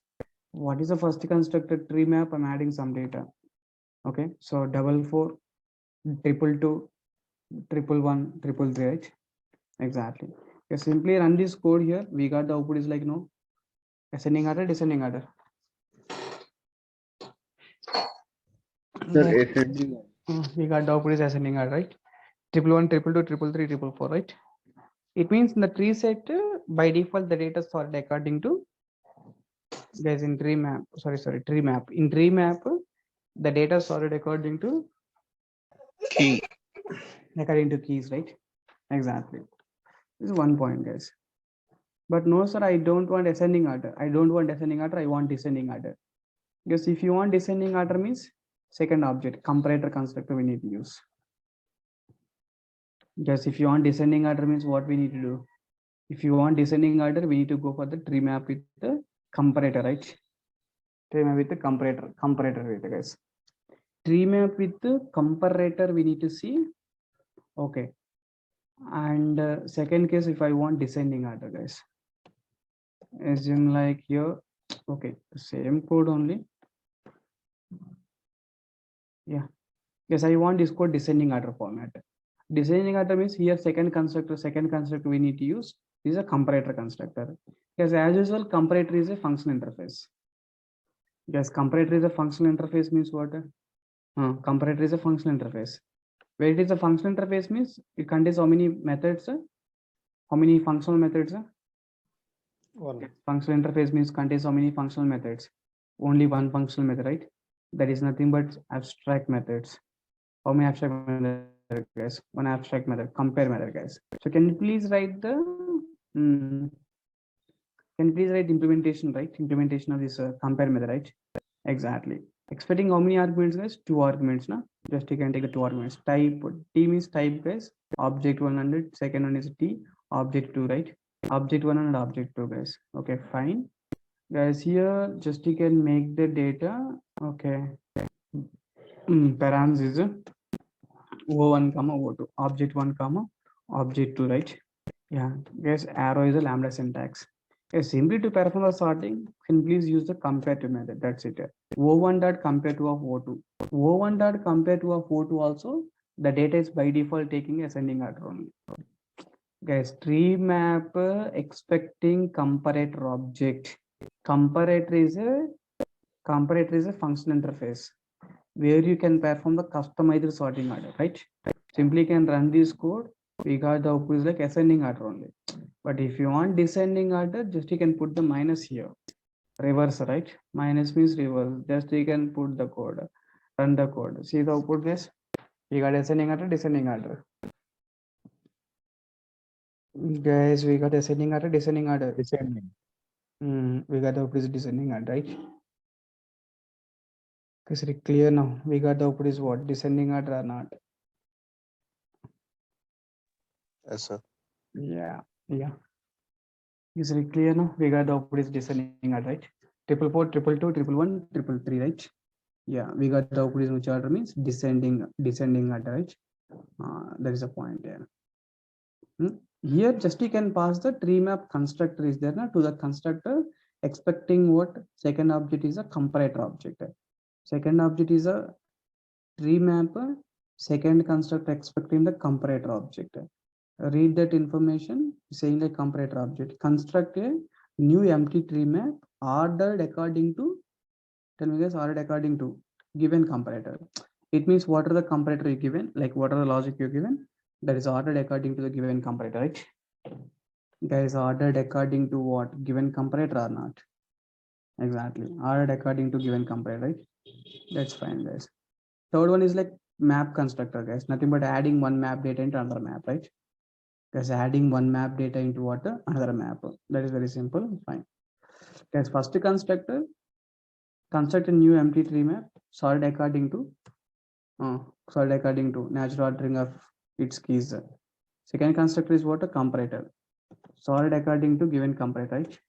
What is the first constructor tree map? I'm adding some data. Okay, so 44, 222, 111, 333, right? Exactly. Okay, simply run this code here. We got the output is like ascending order, descending order. Okay. ascending. We got the output is ascending order, right? 111, 222, 333, 444, right? It means in the tree set, by default, the data sorted according to, guys, in TreeMap, TreeMap. In TreeMap, the data sorted according to Key. keys, right? Exactly. This is one point, guys. But no, sir, I don't want ascending order. I don't want ascending order. I want descending order. Because if you want descending order means second object, comparator constructor we need to use. Just if you want descending order means what we need to do? If you want descending order, we need to go for the tree map with the comparator, right? Tree map with the comparator with the guys. Tree map with the comparator we need to see. Okay. And second case, if I want descending order, guys, assume like here, okay, same code only. Yeah. Yes, I want this code descending order format. Descending order means here second constructor we need to use is a comparator constructor. Because as usual, comparator is a function interface. Yes, comparator is a functional interface means what? Comparator is a functional interface. Where it is a functional interface means it contains how many methods? How many functional methods? One. Functional interface means contains how many functional methods? Only one functional method, right? That is nothing but abstract methods. How many abstract methods, guys? One abstract method, compare method, guys. So can you please write the implementation, right? Implementation of this compare method, right? Exactly. Expecting how many arguments, guys? 2 arguments, no? Just you can take the 2 arguments. Type T means type, guys. Object 100. Second one is T. Object 2, right? Object 1 and object 2, guys. Okay, fine. Guys, here just you can make the data. Okay. Params is O1, O2. Object 1, object 2, right? Yeah. Guys, arrow is a lambda syntax. Yes, simply to perform the sorting, can please use the compare to method. That's it. O1 dot compare to of O2. O1 dot compare to of O2 also, the data is by default taking ascending order only. Guys, tree map expecting comparator object. Comparator is a function interface where you can perform the customized sorting order, right? Simply can run this code. We got the output is like ascending order only. But if you want descending order, just you can put the minus here. Reverse, right? Minus means reverse. Just you can put the code, run the code. See the output, guys. We got ascending order, descending order. Guys, we got ascending order, descending order. Descending. We got the output is descending order, right? Is it clear now? We got the output is what? Descending order or not? Yes, sir. Yeah. Is it clear now? We got the output is descending order, right? 444, 222, 111, 333, right? Yeah, we got the output is which order means descending order, right? That is a point there. Here just you can pass the tree map constructor is there now to the constructor expecting what? Second object is a comparator object. Second object is a tree map. Second constructor expecting the comparator object. Read that information saying the comparator object. Construct a new empty tree map ordered according to, tell me guys, ordered according to given comparator. It means what are the comparator you given, like what are the logic you given, that is ordered according to the given comparator, right? Guys, ordered according to what? Given comparator or not? Exactly, ordered according to given comparator, right? That's fine, guys. Third one is like map constructor, guys. Nothing but adding one map data into another map, right? Guys, adding one map data into what? Another map. That is very simple. Fine. Guys, first constructor construct a new empty tree map sorted according to natural ordering of its keys. Second constructor is what? A comparator sorted according to given comparator, right?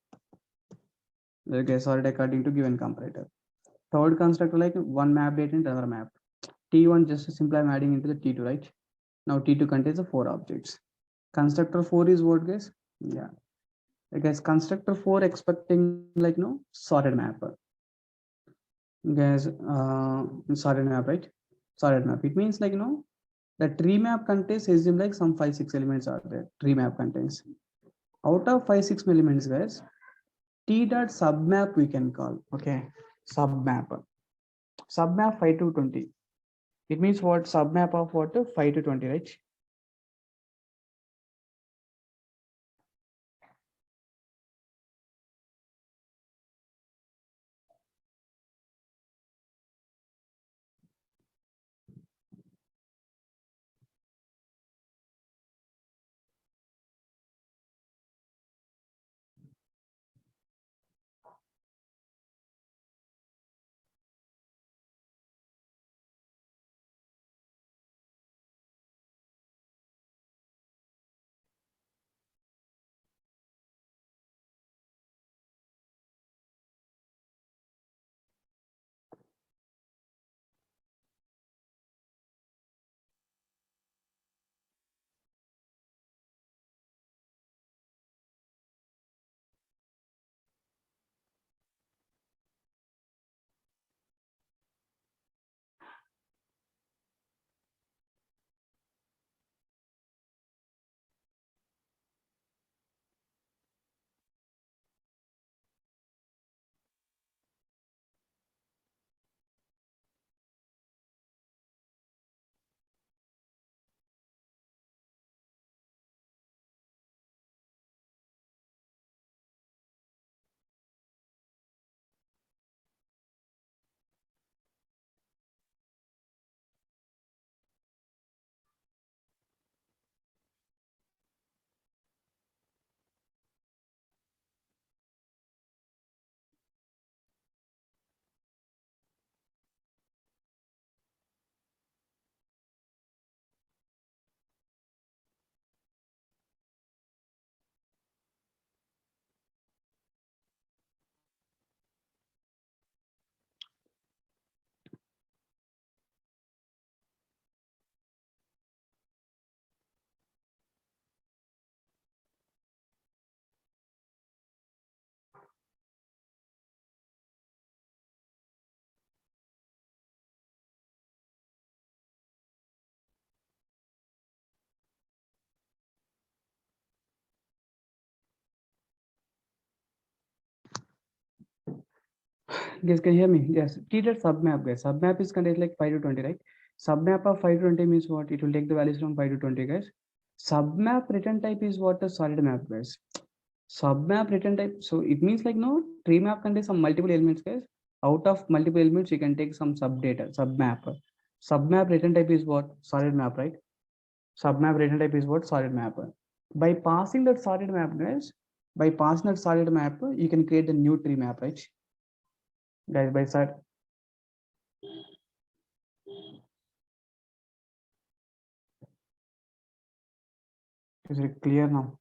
Okay, sorted according to given comparator. Third constructor like one map data into another map. T1 just simply I'm adding into the T2, right? Now T2 contains the 4 objects. Constructor 4 is what, guys? Yeah. Guys, constructor 4 expecting like sorted map. Guys, sorted map, right? Sorted map. It means like the tree map contains assume like some 5-6 elements are there. Tree map contains. Out of 5-6 elements, guys, T dot submap we can call. Okay, submap 5 to 20. It means what? Submap of what? 5 to 20, right? Guys, can you hear me? Yes. Treated submap, guys. Submap is contained like 5 to 20, right? Submap of 5 to 20 means what? It will take the values from 5 to 20, guys. Submap return type is what? A solid map, guys. Submap return type. So it means like no tree map contains some multiple elements, guys. Out of multiple elements, you can take some subdata, submap. Submap return type is what? Solid map, right? Submap return type is what? Solid map. By passing that solid map, guys, by passing that solid map, you can create the new tree map, right? Guys, by side. Is it clear now?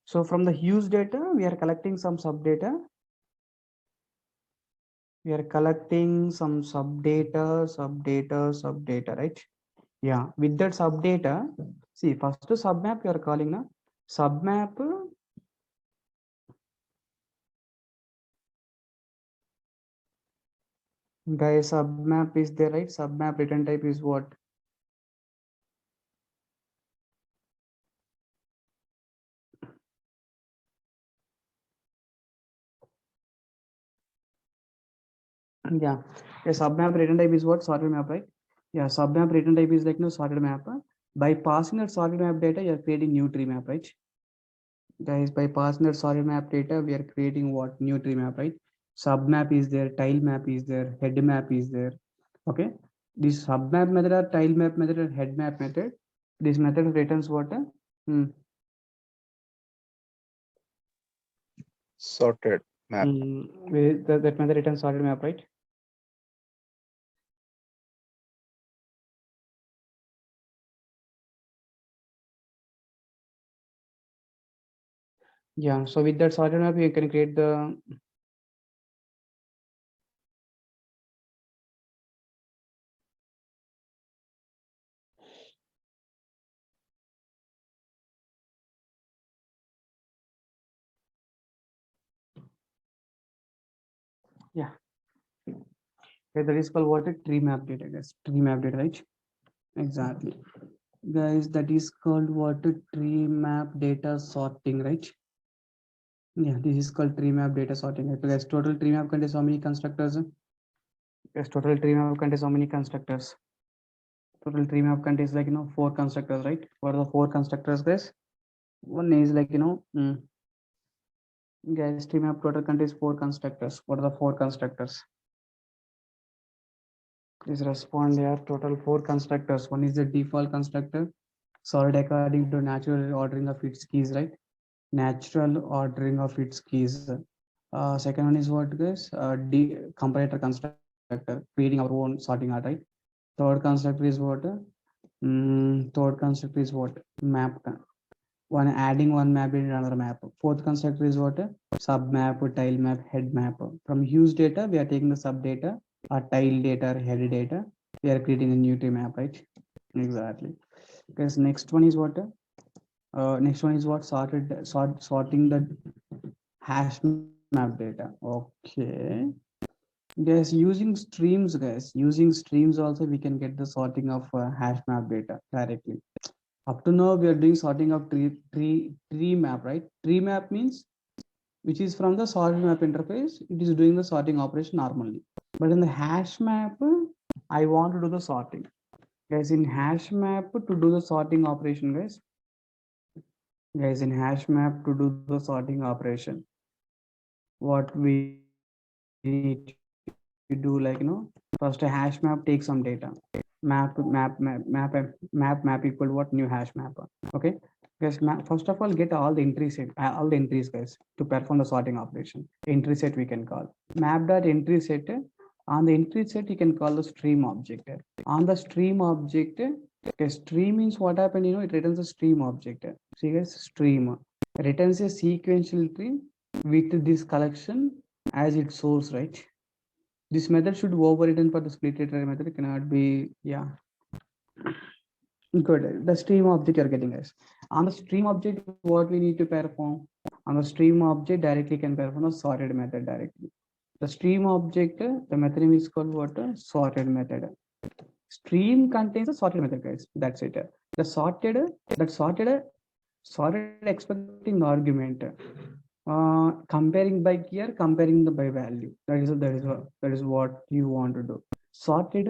So from the use data, we are collecting some subdata. We are collecting some subdata, right? Yeah, with that subdata, see, first to submap you are calling now. Submap, guys, submap is there, right? Submap return type is what? Yeah, a submap return type is what? Sorted map, right? Yeah, submap return type is like no sorted map. By passing that sorted map data, you are creating new tree map, right? Guys, by passing that sorted map data, we are creating what? New tree map, right? Submap is there, tile map is there, head map is there. Okay, this submap method or tile map method or head map method, this method returns what? Sorted map. That method returns sorted map, right? Yeah, so with that sorted map, you can create the yeah. Okay, that is called what? A tree map data, guys. Tree map data, right? Exactly. guys, that is called what? Tree map data sorting, right? Yeah, this is called tree map data sorting. Okay, guys, total tree map contains how many constructors? Yes, total tree map contains how many constructors? Total tree map contains like 4 constructors, right? What are the 4 constructors, guys? One is like guys, tree map total contains 4 constructors. What are the 4 constructors? Please respond here. Total 4 constructors. One is the default constructor, sorted according to natural ordering of its keys, right? Natural ordering of its keys. Second one is what, guys? Comparator constructor, creating our own sorting art, right? Third constructor is what? Third constructor is what? Map. One adding one map in another map. Fourth constructor is what? Sub map, tile map, head map. From use data, we are taking the sub data, or tile data, or head data. We are creating a new tree map, right? Exactly. Because next one is what? Next one is what? Sorting the hash map data. Okay. Guys, using streams, also we can get the sorting of hash map data directly. Up to now, we are doing sorting of tree map, right? Tree map means which is from the sorted map interface. It is doing the sorting operation normally. But in the hash map, I want to do the sorting. Guys, in hash map to do the sorting operation, guys, in hash map to do the sorting operation, what we need to do, first a hash map takes some data. Map equal what? New hash map. Okay, guys, first of all, get all the entries, guys, to perform the sorting operation. Entry set we can call map dot entry set. On the entry set, you can call the stream object. On the stream object, okay, stream means what happened, it returns a stream object. See, guys, stream returns a sequential tree with this collection as its source, right? This method should overwritten for the split iterate method. It cannot be, yeah. Good. The stream object you're getting, guys. On the stream object, what we need to perform? On the stream object, directly can perform a sorted method directly. The stream object, the method name is called what? Sorted method. Stream contains a sorted method, guys. That's it. The sorted expecting argument. Comparing by key or comparing the by value. That is what you want to do. Sorted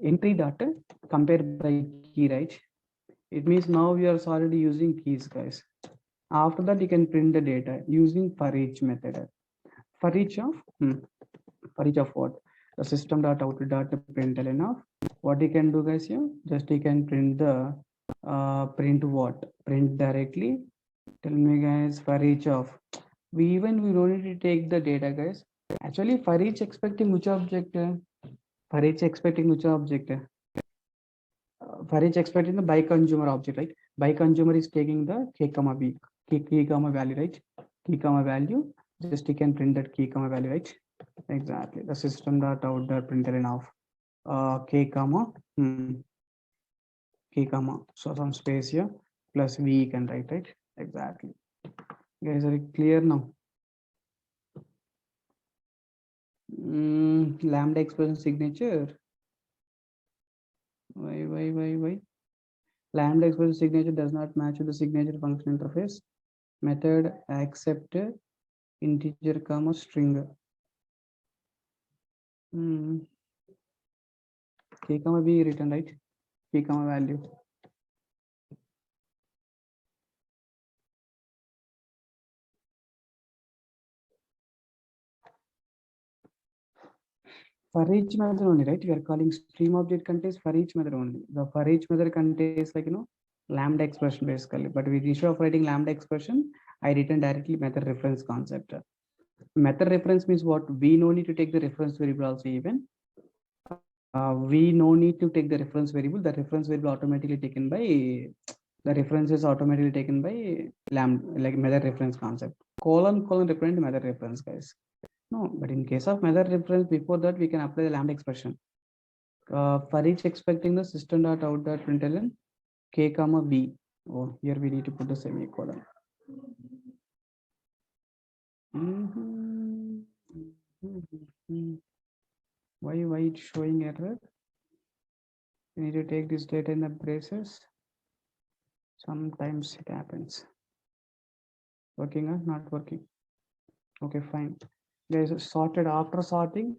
entry data compared by key, right? It means now we are already using keys, guys. After that, you can print the data using for each method. For each of what? The system dot out dot println of what you can do, guys, here just you can print the print what? Print directly. Tell me, guys, for each of we don't need to take the data, guys. Actually, for each expecting which object? For each expecting which object? For each expecting the by consumer object, right? By consumer is taking the k comma b, key comma value, right? Key comma value. Just you can print that key comma value, right? Exactly. The system dot out dot println of k comma k comma. So some space here plus v you can write, right? Exactly. Guys, are you clear now? Lambda expression signature. Why? Lambda expression signature does not match with the signature function interface. Method accept integer comma string. K comma b written, right? K comma value. For each method only, right? We are calling stream object contains for each method only. The for each method contains like lambda expression basically. But with instead of writing lambda expression, I written directly method reference concept. Method reference means what? We no need to take the reference variable also even. We no need to take the reference variable. The reference variable automatically taken by the reference is automatically taken by lambda, like method reference concept. Colon represent method reference, guys. No, but in case of method reference, before that we can apply the lambda expression. For each expecting the system dot out dot println k comma b. Oh, here we need to put the semicolon. Why it's showing error? You need to take this data in the braces. Sometimes it happens. Working or not working? Okay, fine. Guys, sorted after sorting.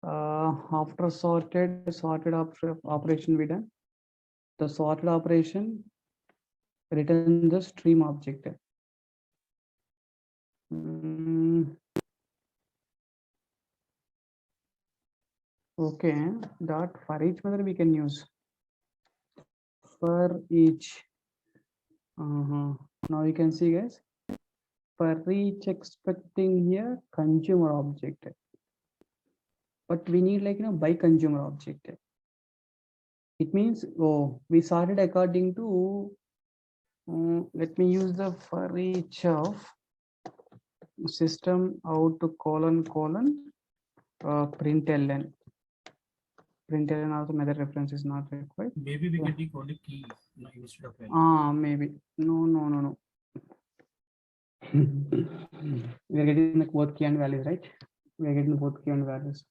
After sorted operation we done. The sorted operation return the stream object. Okay, dot for each method we can use for each. Now you can see, guys, for each expecting here consumer object, but we need like by consumer object. It means we sorted according to let me use the for each of system out to colon println. Println also method reference is not required. Maybe we can take only keys instead of value. Maybe no. We are getting the both key and values, right? We are getting both key and values.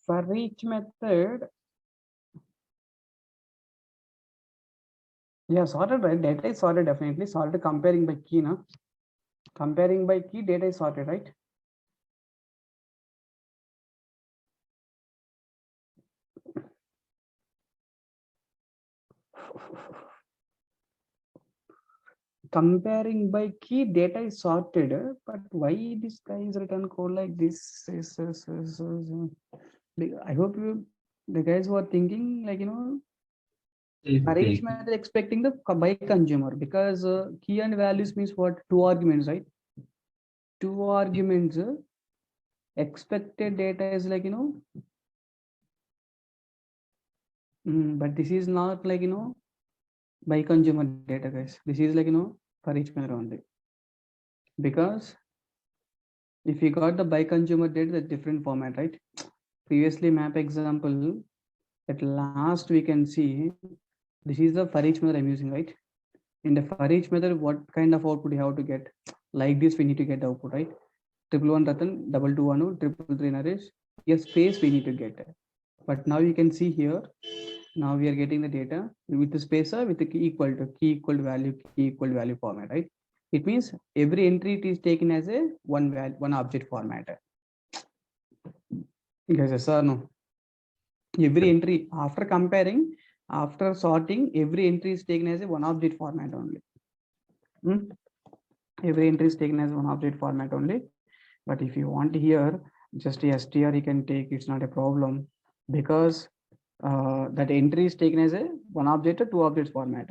For each method, yeah, sorted, right? Data is sorted, definitely sorted. Comparing by key, na? Comparing by key, data is sorted, right? Comparing by key, data is sorted, but why this guy is written code like this? I hope the guys were thinking like for each method expecting the by consumer, because key and values means what? Two arguments, right? Two arguments. Expected data is like but this is not like by consumer data, guys. This is like for each method only, because if you got the by consumer data, that's different format, right? Previously map example, at last we can see this is the for each method I'm using, right? In the for each method, what kind of output you have to get? Like this, we need to get the output, right? 111 Ratan, 221 Anu, 333 Naresh. Yes, space we need to get. But now you can see here, now we are getting the data with the spacer with the key equal to value format, right? It means every entry is taken as a one object format. Yes or no? Every entry after comparing, after sorting, every entry is taken as a one object format only. Every entry is taken as one object format only. But if you want here, just a str you can take, it's not a problem, because that entry is taken as a one object or two objects format.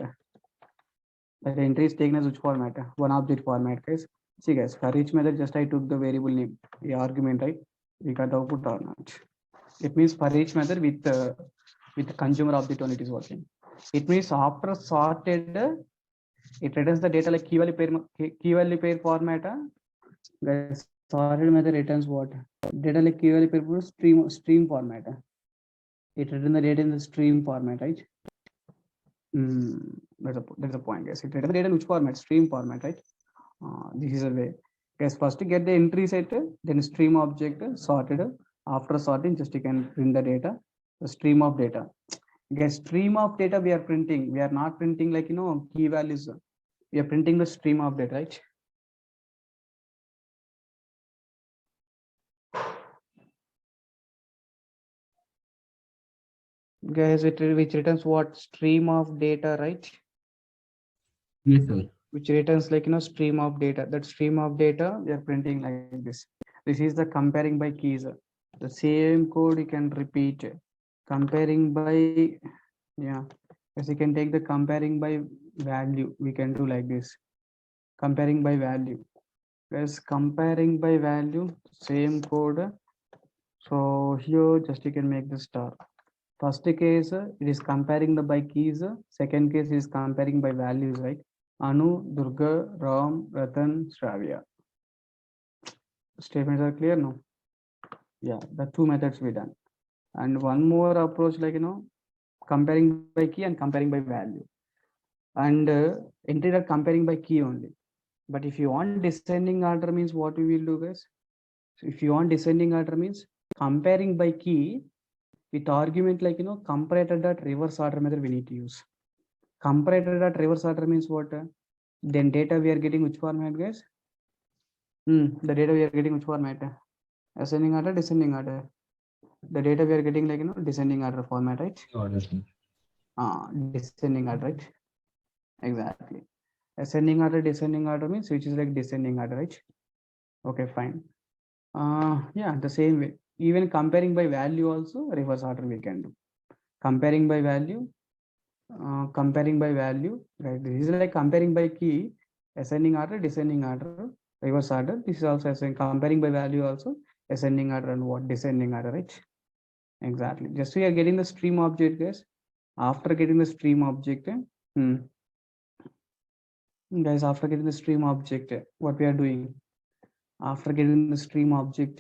That entry is taken as which format? One object format, guys. See, guys, for each method, just I took the variable name, the argument, right? We got the output or not. It means for each method with the consumer object only it is working. It means after sorted, it returns the data like key value pair format. Guys, sorted method returns what? Data like key value pair stream format. It returns the data in the stream format, right? That's a point, guys. It returns the data in which format? Stream format, right? This is a way. Guys, first to get the entry set, then stream object sorted. After sorting, just you can print the data, the stream of data. Guys, stream of data we are printing. We are not printing like key values. We are printing the stream of data, right? Guys, which returns what? Stream of data, right? Yes, sir. Which returns like stream of data. That stream of data we are printing like this. This is the comparing by keys. The same code you can repeat. Comparing by, yeah, as you can take the comparing by value, we can do like this. Comparing by value. Guys, comparing by value, same code. So here just you can make the star. First case it is comparing the by keys. Second case is comparing by values, right? Anu, Durga, Ram, Ratan, Shravya. Statements are clear, no? Yeah, the two methods we done. And one more approach like comparing by key and comparing by value. And entry are comparing by key only. But if you want descending order means what we will do, guys? So if you want descending order means comparing by key with argument like comparator dot reverse order method we need to use. Comparator dot reverse order means what? Then data we are getting which format, guys? The data we are getting which format? Ascending order, descending order. The data we are getting like descending order format, right? Descending order, right? Exactly. Ascending order, descending order means which is like descending order, right? Okay, fine. Yeah, the same way. Even comparing by value also reverse order we can do. Comparing by value, right? This is like comparing by key, ascending order, descending order, reverse order. This is also ascending, comparing by value also ascending order and what descending order, right? Exactly. Just we are getting the stream object, guys. After getting the stream object, guys, after getting the stream object, what we are doing? After getting the stream object,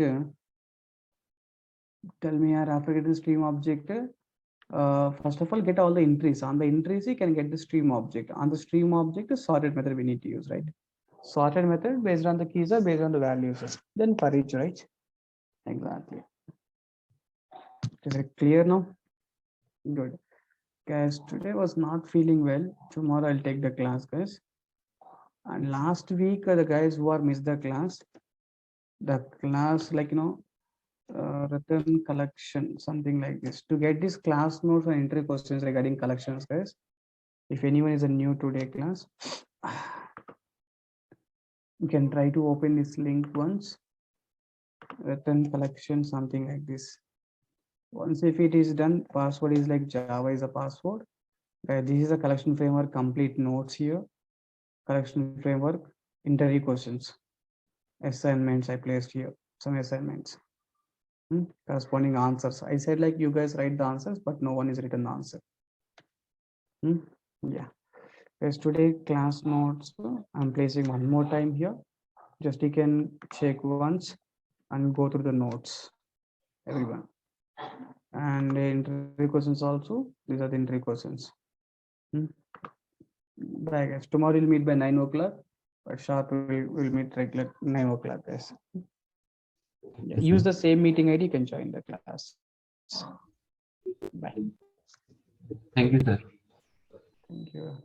tell me, after getting the stream object, first of all, get all the entries. On the entries, you can get the stream object. On the stream object, sorted method we need to use, right? Sorted method based on the keys or based on the values. Then for each, right? Exactly. Is it clear now? Good. Guys, today was not feeling well. Tomorrow I'll take the class, guys. And last week, the guys who are missed the class like Ratan collection, something like this. To get this class notes and entry questions regarding collections, guys. If anyone is a new today class, you can try to open this link once. Ratan collection, something like this. Once if it is done, password is like Java is a password. This is a collection framework, complete notes here. Collection framework, interview questions, assignments I placed here, some assignments. Corresponding answers. I said like you guys write the answers, but no one is written the answer. Yeah. As today class notes, I'm placing one more time here. Just you can check once and go through the notes, everyone. And the interview questions also. These are the interview questions. Bye guys. Tomorrow we'll meet by 9 o'clock. But sharp we'll meet regular 9 o'clock, guys. Yeah, use the same meeting ID, you can join the class. Bye. Thank you, sir. Thank you.